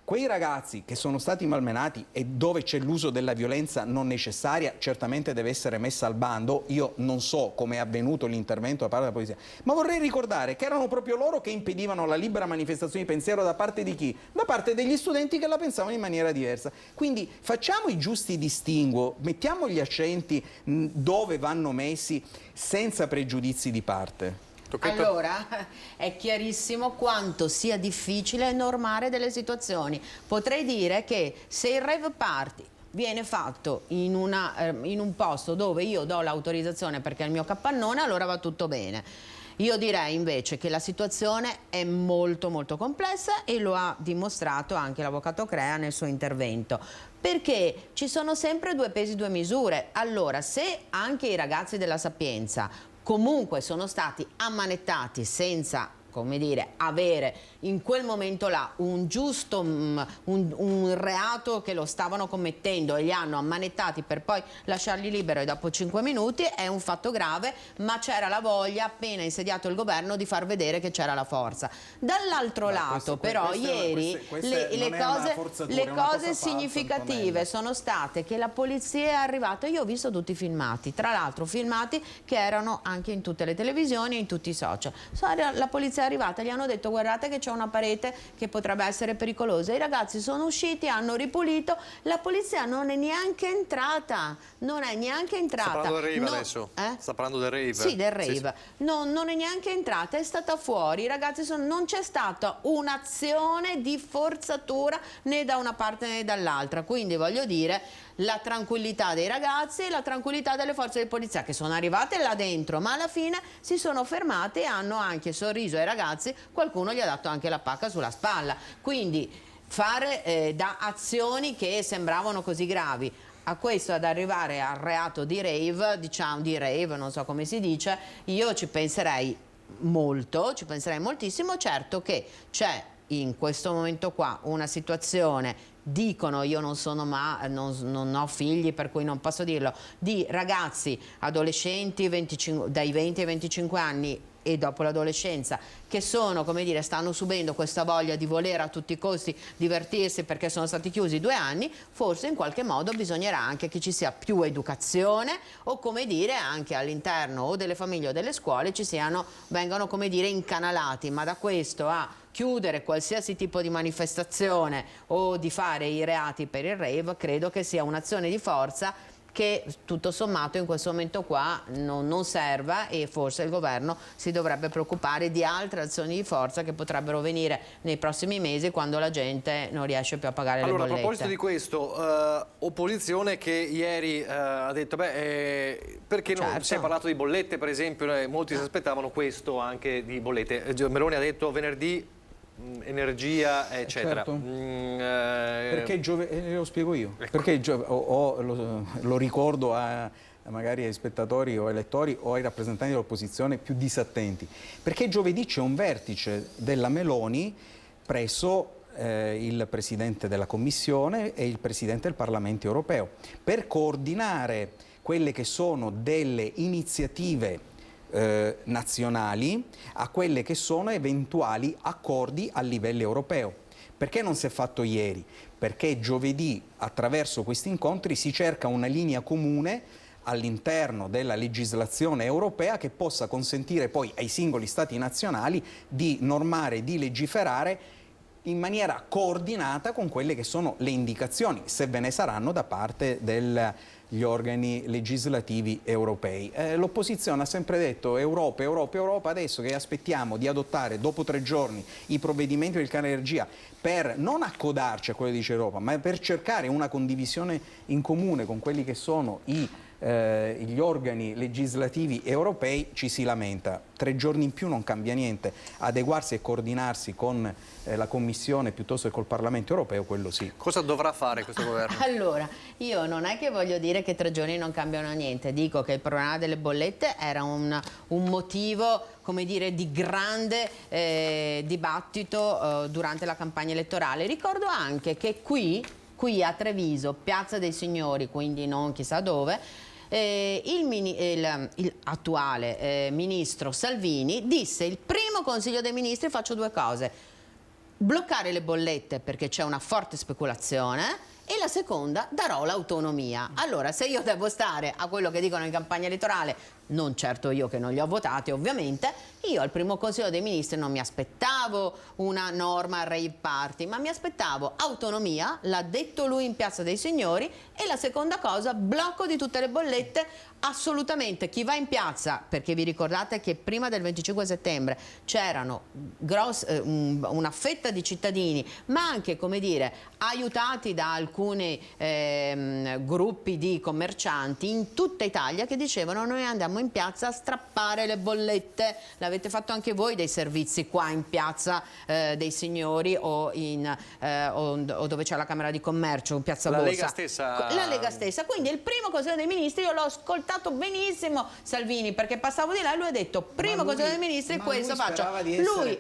quei ragazzi che sono stati malmenati e dove c'è l'uso della violenza non necessaria, certamente deve essere messa al bando. Io non so come è avvenuto l'intervento da parte della polizia, ma vorrei ricordare che erano proprio loro che impedivano la libera manifestazione di pensiero da parte di chi? Da parte degli studenti che la pensavano in maniera diversa. Quindi facciamo i giusti distinguo, mettiamo gli accenti dove vanno messi senza pregiudizi di parte. Allora, è chiarissimo quanto sia difficile normare delle situazioni. Potrei dire che se il rave party viene fatto in un posto dove io do l'autorizzazione perché è il mio capannone, allora va tutto bene. Io direi invece che la situazione è molto molto complessa e lo ha dimostrato anche l'avvocato Crea nel suo intervento, perché ci sono sempre due pesi due misure. Allora, se anche i ragazzi della Sapienza comunque sono stati ammanettati senza, come dire, avere in quel momento là un giusto un reato che lo stavano commettendo e li hanno ammanettati per poi lasciarli liberi dopo 5 minuti, è un fatto grave, ma c'era la voglia, appena insediato il governo, di far vedere che c'era la forza. Dall'altro lato però ieri le cose significative sono state che la polizia è arrivata, io ho visto tutti i filmati, tra l'altro filmati che erano anche in tutte le televisioni e in tutti i social. La polizia è arrivata, gli hanno detto guardate che c'è una parete che potrebbe essere pericolosa, i ragazzi sono usciti, hanno ripulito, la polizia non è neanche entrata, non è neanche entrata. Sta parlando del rave adesso? Sta parlando del rave? Sì, del rave. Sì. Non è neanche entrata, è stata fuori, i ragazzi non c'è stata un'azione di forzatura né da una parte né dall'altra, quindi voglio dire la tranquillità dei ragazzi e la tranquillità delle forze di polizia che sono arrivate là dentro, ma alla fine si sono fermate e hanno anche sorriso ai ragazzi, qualcuno gli ha dato anche la pacca sulla spalla, quindi fare da azioni che sembravano così gravi a questo, ad arrivare al reato di rave, diciamo di rave, non so come si dice, io ci penserei molto, ci penserei moltissimo. Certo che c'è in questo momento qua una situazione, dicono, io non sono non ho figli per cui non posso dirlo, di ragazzi adolescenti dai 20 ai 25 anni e dopo l'adolescenza, che sono, come dire, stanno subendo questa voglia di voler a tutti i costi divertirsi perché sono stati chiusi 2 anni. Forse in qualche modo bisognerà anche che ci sia più educazione, o come dire anche all'interno o delle famiglie o delle scuole vengano, come dire, incanalati, ma da questo a chiudere qualsiasi tipo di manifestazione o di fare i reati per il rave, credo che sia un'azione di forza che tutto sommato in questo momento qua non serva, e forse il governo si dovrebbe preoccupare di altre azioni di forza che potrebbero venire nei prossimi mesi, quando la gente non riesce più a pagare le bollette. Allora, a proposito di questo, opposizione che ieri ha detto, perché non si è parlato di bollette, per esempio, molti si aspettavano questo anche di bollette. Meloni ha detto venerdì energia, eccetera. Certo. Perché lo spiego io. Ecco. Perché lo ricordo magari ai spettatori o ai lettori o ai rappresentanti dell'opposizione più disattenti. Perché giovedì c'è un vertice della Meloni presso il Presidente della Commissione e il Presidente del Parlamento Europeo per coordinare quelle che sono delle iniziative nazionali a quelle che sono eventuali accordi a livello europeo. Perché non si è fatto ieri? Perché giovedì, attraverso questi incontri, si cerca una linea comune all'interno della legislazione europea che possa consentire poi ai singoli stati nazionali di normare, di legiferare in maniera coordinata con quelle che sono le indicazioni, se ve ne saranno, da parte degli organi legislativi europei. L'opposizione ha sempre detto Europa, Europa, Europa. Adesso che aspettiamo di adottare dopo 3 giorni i provvedimenti del caro energia per non accodarci a quello che dice Europa, ma per cercare una condivisione in comune con quelli che sono gli organi legislativi europei, ci si lamenta. 3 giorni in più non cambia niente. Adeguarsi e coordinarsi con la Commissione piuttosto che col Parlamento europeo, quello sì. Cosa dovrà fare questo governo? Allora, io non è che voglio dire che 3 giorni non cambiano niente, dico che il problema delle bollette era un motivo, come dire, di grande dibattito durante la campagna elettorale. Ricordo anche che qui a Treviso, Piazza dei Signori, quindi non chissà dove, il attuale ministro Salvini disse: il primo Consiglio dei Ministri faccio 2 cose: bloccare le bollette perché c'è una forte speculazione, e la seconda, darò l'autonomia. Allora, se io devo stare a quello che dicono in campagna elettorale, non certo io che non li ho votati ovviamente, io al primo Consiglio dei Ministri non mi aspettavo una norma rave party, ma mi aspettavo autonomia, l'ha detto lui in Piazza dei Signori, e la seconda cosa, blocco di tutte le bollette. Assolutamente, chi va in piazza, perché vi ricordate che prima del 25 settembre c'erano una fetta di cittadini, ma anche, come dire, aiutati da alcuni gruppi di commercianti in tutta Italia che dicevano: noi andiamo in piazza a strappare le bollette. L'avete fatto anche voi dei servizi qua in Piazza dei Signori o dove c'è la Camera di Commercio, in Piazza Borsa. La Lega stessa. Quindi il primo Consiglio dei Ministri io l'ho ascoltato benissimo Salvini, perché passavo di là e lui ha detto: primo Consiglio dei Ministri, questo faccio. Lui,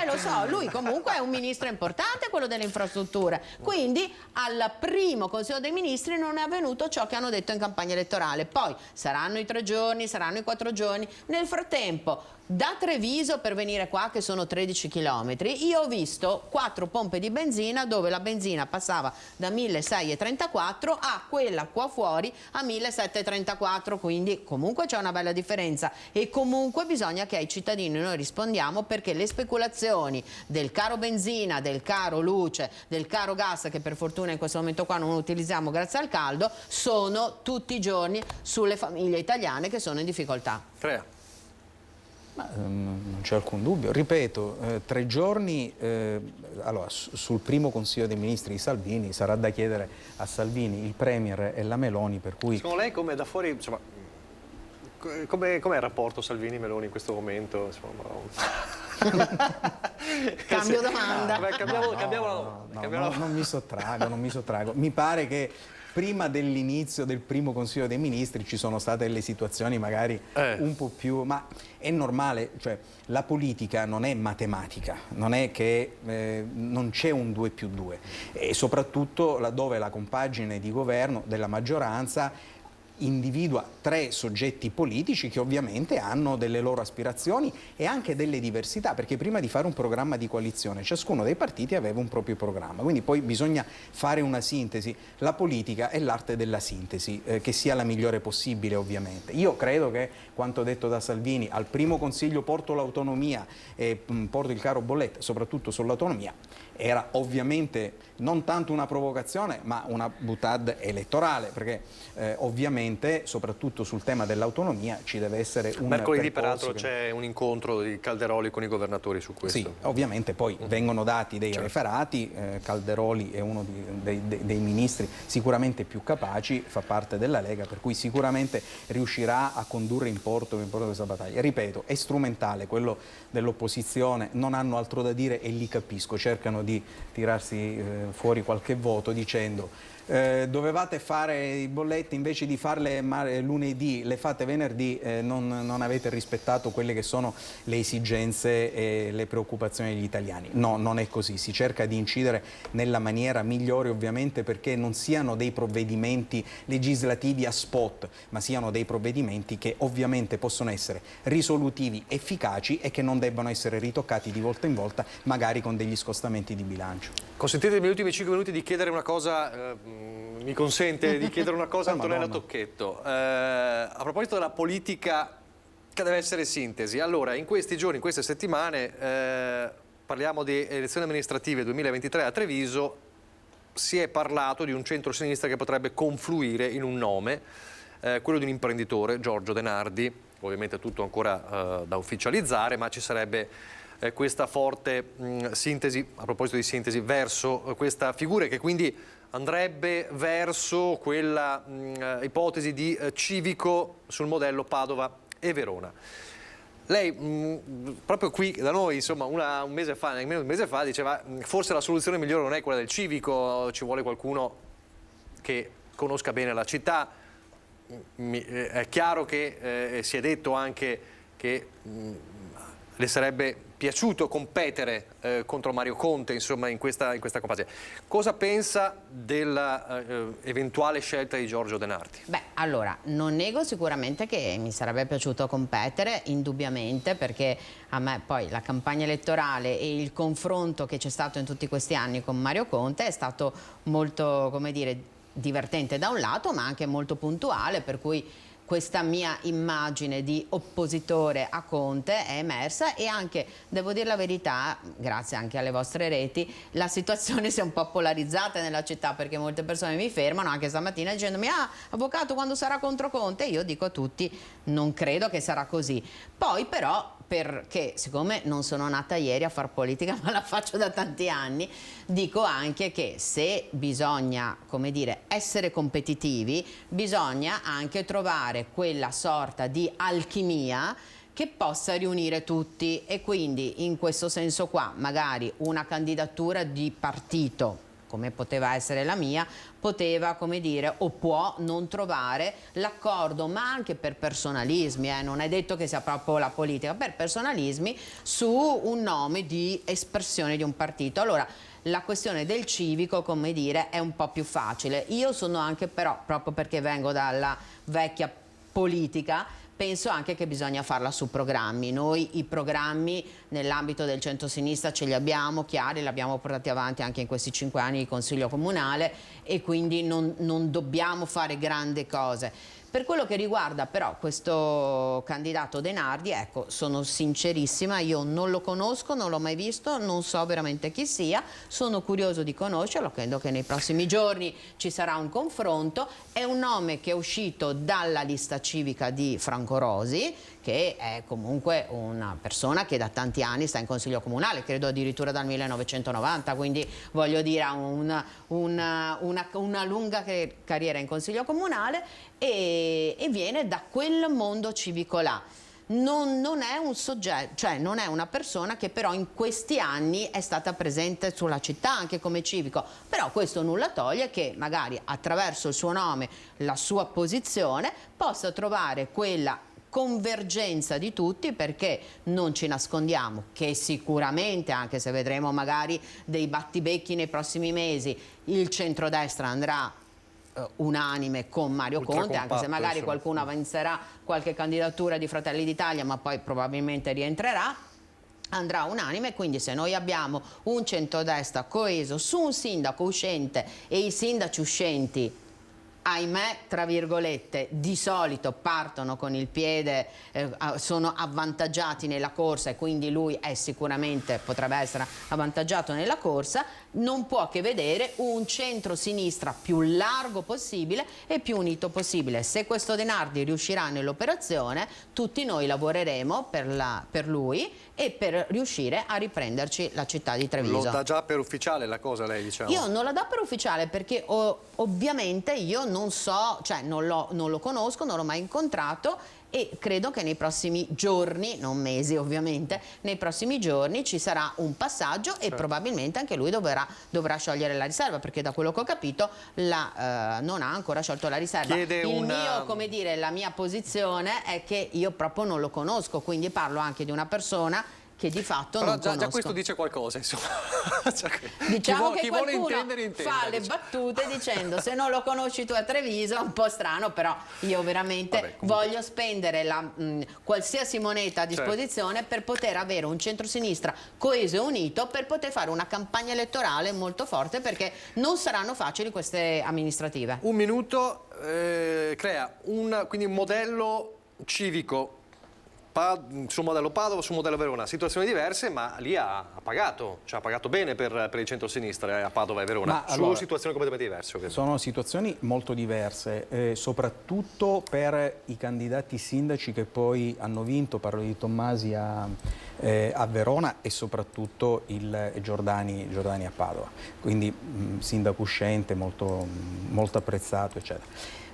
lo so, lui comunque è un ministro importante, quello delle infrastrutture. Quindi al primo Consiglio dei Ministri non è avvenuto ciò che hanno detto in campagna elettorale. Poi saranno i 3 giorni, saranno i 4 giorni. Nel frattempo, da Treviso per venire qua, che sono 13 chilometri, io ho visto 4 pompe di benzina dove la benzina passava da 1.634 a quella qua fuori a 1.734, quindi comunque c'è una bella differenza, e comunque bisogna che ai cittadini noi rispondiamo, perché le speculazioni del caro benzina, del caro luce, del caro gas, che per fortuna in questo momento qua non utilizziamo grazie al caldo, sono tutti i giorni sulle famiglie italiane che sono in difficoltà. Crea. Ma, non c'è alcun dubbio. Ripeto, 3 giorni, allora, sul primo Consiglio dei Ministri di Salvini sarà da chiedere a Salvini, il Premier e la Meloni, per cui... Secondo lei come da fuori, insomma, com'è il rapporto Salvini-Meloni in questo momento? Cambio domanda. Cambiamo non mi sottraggo. Mi pare che prima dell'inizio del primo Consiglio dei Ministri ci sono state delle situazioni magari un po' più... ma è normale, cioè la politica non è matematica, non è che non c'è un 2+2 e soprattutto laddove la compagine di governo della maggioranza individua 3 soggetti politici che ovviamente hanno delle loro aspirazioni e anche delle diversità, perché prima di fare un programma di coalizione ciascuno dei partiti aveva un proprio programma, quindi poi bisogna fare una sintesi. La politica è l'arte della sintesi, che sia la migliore possibile ovviamente. Io credo che quanto detto da Salvini, al primo Consiglio porto l'autonomia e porto il caro bollette, soprattutto sull'autonomia, era ovviamente non tanto una provocazione ma una boutade elettorale, perché ovviamente soprattutto sul tema dell'autonomia ci deve essere un mercoledì peraltro c'è un incontro di Calderoli con i governatori su questo. Sì, ovviamente poi vengono dati dei referati, Calderoli è uno dei ministri sicuramente più capaci, fa parte della Lega, per cui sicuramente riuscirà a condurre in porto questa battaglia. Ripeto, è strumentale quello dell'opposizione, non hanno altro da dire e li capisco, cercano di tirarsi fuori qualche voto dicendo dovevate fare i bolletti, invece di farle lunedì le fate venerdì, non avete rispettato quelle che sono le esigenze e le preoccupazioni degli italiani. No, non è così, si cerca di incidere nella maniera migliore ovviamente perché non siano dei provvedimenti legislativi a spot, ma siano dei provvedimenti che ovviamente possono essere risolutivi, efficaci e che non debbano essere ritoccati di volta in volta magari con degli scostamenti di bilancio. Consentitemi negli ultimi 5 minuti di chiedere una cosa, mi consente di chiedere una cosa a Antonella Tocchetto. A proposito della politica che deve essere sintesi, allora in questi giorni, in queste settimane, parliamo di elezioni amministrative 2023 a Treviso, si è parlato di un centro-sinistra che potrebbe confluire in un nome, quello di un imprenditore, Giorgio De Nardi, ovviamente tutto ancora da ufficializzare, ma ci sarebbe questa forte sintesi, a proposito di sintesi, verso questa figura che quindi andrebbe verso quella ipotesi di civico sul modello Padova e Verona. Lei proprio qui da noi, insomma, un mese fa, nemmeno un mese fa, diceva forse la soluzione migliore non è quella del civico, ci vuole qualcuno che conosca bene la città. È chiaro che si è detto anche che le sarebbe piaciuto competere contro Mario Conte, insomma, in questa compagine. Cosa pensa dell'eventuale scelta di Giorgio De Nardi? Beh, allora, non nego sicuramente che mi sarebbe piaciuto competere, indubbiamente, perché a me poi la campagna elettorale e il confronto che c'è stato in tutti questi anni con Mario Conte è stato molto, come dire, divertente da un lato, ma anche molto puntuale, per cui questa mia immagine di oppositore a Conte è emersa e anche, devo dire la verità, grazie anche alle vostre reti, la situazione si è un po' polarizzata nella città, perché molte persone mi fermano anche stamattina dicendomi avvocato, quando sarà contro Conte? Io dico a tutti non credo che sarà così. Poi però, perché siccome non sono nata ieri a far politica ma la faccio da tanti anni, dico anche che se bisogna, come dire, essere competitivi, bisogna anche trovare quella sorta di alchimia che possa riunire tutti, e quindi in questo senso qua magari una candidatura di partito come poteva essere la mia, poteva, come dire, o può non trovare l'accordo, ma anche per personalismi, non è detto che sia proprio la politica, per personalismi su un nome di espressione di un partito. Allora, la questione del civico, come dire, è un po' più facile. Io sono anche però, proprio perché vengo dalla vecchia politica, penso anche che bisogna farla su programmi. Noi i programmi nell'ambito del centro-sinistra ce li abbiamo chiari, li abbiamo portati avanti anche in questi 5 anni di Consiglio Comunale e quindi non dobbiamo fare grandi cose. Per quello che riguarda però questo candidato De Nardi, ecco, sono sincerissima, io non lo conosco, non l'ho mai visto, non so veramente chi sia, sono curioso di conoscerlo, credo che nei prossimi giorni ci sarà un confronto. È un nome che è uscito dalla lista civica di Franco Rosi, che è comunque una persona che da tanti anni sta in Consiglio Comunale, credo addirittura dal 1990, quindi voglio dire ha una lunga carriera in Consiglio Comunale e viene da quel mondo civico là. non è un soggetto, cioè non è una persona che però in questi anni è stata presente sulla città anche come civico, però questo nulla toglie che magari attraverso il suo nome, la sua posizione, possa trovare quella convergenza di tutti, perché non ci nascondiamo che sicuramente, anche se vedremo magari dei battibecchi nei prossimi mesi, il centrodestra andrà unanime con Mario Conte, anche se magari qualcuno avanzerà qualche candidatura di Fratelli d'Italia, ma poi probabilmente rientrerà, andrà unanime. Quindi se noi abbiamo un centrodestra coeso su un sindaco uscente, e i sindaci uscenti, ahimè, tra virgolette, di solito partono con il piede, sono avvantaggiati nella corsa, e quindi lui è sicuramente, potrebbe essere avvantaggiato nella corsa, non può che vedere un centro-sinistra più largo possibile e più unito possibile. Se questo De Nardi riuscirà nell'operazione, tutti noi lavoreremo per lui e per riuscire a riprenderci la città di Treviso. Lo dà già per ufficiale la cosa, lei, diciamo? Io non la do per ufficiale perché ovviamente io non so, cioè non lo conosco, non l'ho mai incontrato, e credo che nei prossimi giorni, non mesi ovviamente, nei prossimi giorni ci sarà un passaggio e probabilmente anche lui dovrà sciogliere la riserva, perché da quello che ho capito non ha ancora sciolto la riserva. Come dire, la mia posizione è che io proprio non lo conosco, quindi parlo anche di una persona che di fatto non conosco. Già questo dice qualcosa, insomma. Diciamo chi che vuole qualcuno intende, fa le battute dicendo se non lo conosci tu a Treviso, è un po' strano, però io veramente voglio spendere qualsiasi moneta a disposizione per poter avere un centrosinistra coeso e unito, per poter fare una campagna elettorale molto forte, perché non saranno facili queste amministrative. Un minuto, crea quindi un modello civico sul modello Padova, sul modello Verona, situazioni diverse, ma lì ha pagato, cioè ha pagato bene per il centro-sinistra a Padova e Verona. Sono situazioni completamente diverse, ovviamente. Sono situazioni molto diverse, soprattutto per i candidati sindaci che poi hanno vinto, parlo di Tommasi a Verona e soprattutto il Giordani a Padova, quindi sindaco uscente molto apprezzato, eccetera.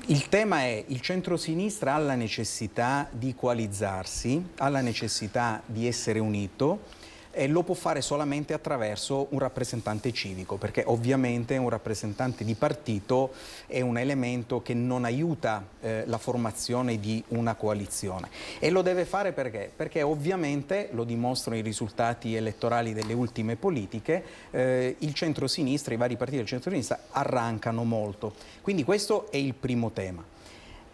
Il tema è: il centrosinistra ha la necessità di coalizzarsi, ha la necessità di essere unito, e lo può fare solamente attraverso un rappresentante civico, perché ovviamente un rappresentante di partito è un elemento che non aiuta la formazione di una coalizione, e lo deve fare perché ovviamente, lo dimostrano i risultati elettorali delle ultime politiche, il centrosinistra, i vari partiti del centrosinistra arrancano molto, quindi questo è il primo tema.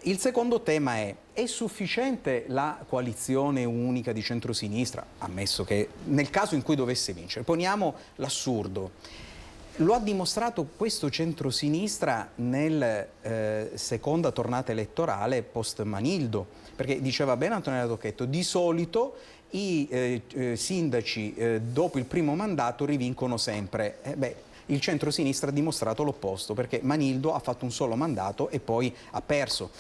Il secondo tema è sufficiente la coalizione unica di centrosinistra, ammesso che nel caso in cui dovesse vincere, poniamo l'assurdo, lo ha dimostrato questo centrosinistra nel seconda tornata elettorale post Manildo, perché diceva bene Antonella Tocchetto, di solito i sindaci dopo il primo mandato rivincono sempre. Il centrosinistra ha dimostrato l'opposto, perché Manildo ha fatto un solo mandato e poi ha perso.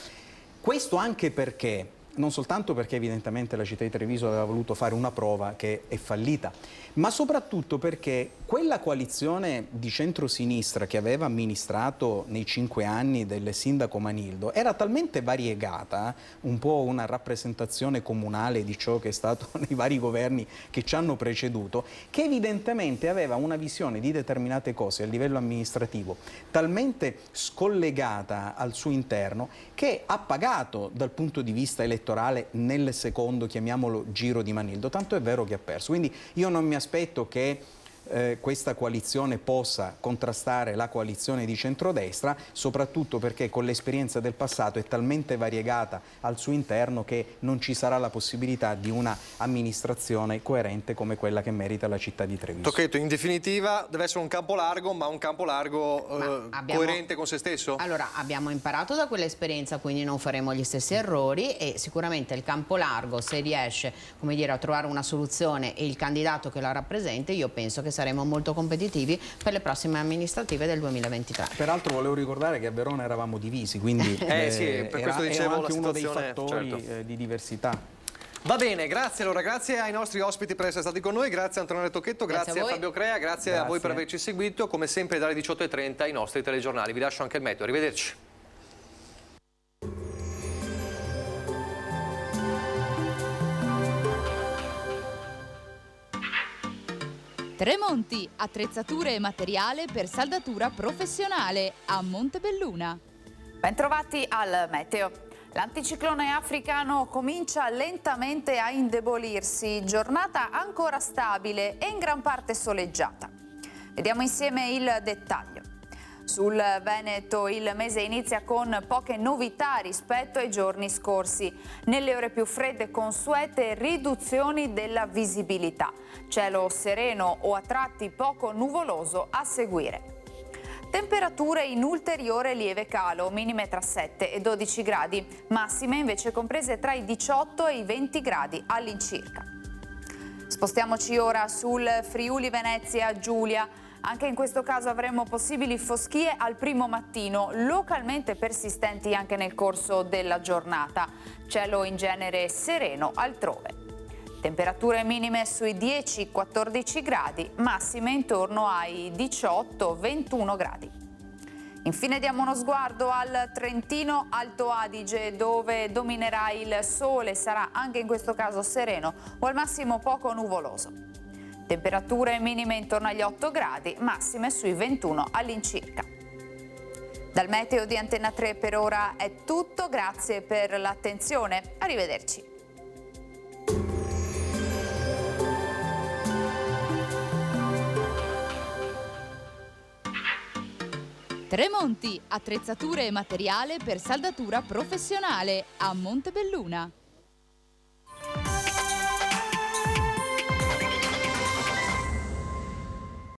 Questo anche perché, non soltanto perché evidentemente la città di Treviso aveva voluto fare una prova che è fallita, ma soprattutto perché quella coalizione di centrosinistra che aveva amministrato nei 5 anni del sindaco Manildo era talmente variegata, un po' una rappresentazione comunale di ciò che è stato nei vari governi che ci hanno preceduto, che evidentemente aveva una visione di determinate cose a livello amministrativo talmente scollegata al suo interno che ha pagato dal punto di vista elettorale nel secondo, chiamiamolo, giro di Manildo, tanto è vero che ha perso. Quindi io non mi aspetto che questa coalizione possa contrastare la coalizione di centrodestra, soprattutto perché con l'esperienza del passato è talmente variegata al suo interno che non ci sarà la possibilità di una amministrazione coerente come quella che merita la città di Treviso. Tocchetto, in definitiva deve essere un campo largo, ma un campo largo coerente con se stesso? Allora, abbiamo imparato da quell'esperienza, quindi non faremo gli stessi errori, e sicuramente il campo largo, se riesce, come dire, a trovare una soluzione e il candidato che la rappresenta, io penso che saremo molto competitivi per le prossime amministrative del 2023. Peraltro volevo ricordare che a Verona eravamo divisi, quindi sì, per questo dicevo, anche uno dei fattori di diversità. Va bene, grazie allora, grazie ai nostri ospiti per essere stati con noi, grazie a Antonella Tocchetto, grazie a Fabio Crea, grazie a voi per averci seguito, come sempre dalle 18:30 i nostri telegiornali. Vi lascio anche il meteo, arrivederci. Tremonti, attrezzature e materiale per saldatura professionale a Montebelluna. Bentrovati al meteo. L'anticiclone africano comincia lentamente a indebolirsi, giornata ancora stabile e in gran parte soleggiata. Vediamo insieme il dettaglio. Sul Veneto il mese inizia con poche novità rispetto ai giorni scorsi. Nelle ore più fredde consuete riduzioni della visibilità. Cielo sereno o a tratti poco nuvoloso a seguire. Temperature in ulteriore lieve calo, minime tra 7 e 12 gradi, massime invece comprese tra i 18 e i 20 gradi all'incirca. Spostiamoci ora sul Friuli Venezia Giulia. Anche in questo caso avremo possibili foschie al primo mattino, localmente persistenti anche nel corso della giornata. Cielo in genere sereno altrove. Temperature minime sui 10-14 gradi, massime intorno ai 18-21 gradi. Infine diamo uno sguardo al Trentino Alto Adige, dove dominerà il sole, sarà anche in questo caso sereno o al massimo poco nuvoloso. Temperature minime intorno agli 8 gradi, massime sui 21 all'incirca. Dal meteo di Antenna 3 per ora è tutto, grazie per l'attenzione, arrivederci. Tremonti, attrezzature e materiale per saldatura professionale a Montebelluna.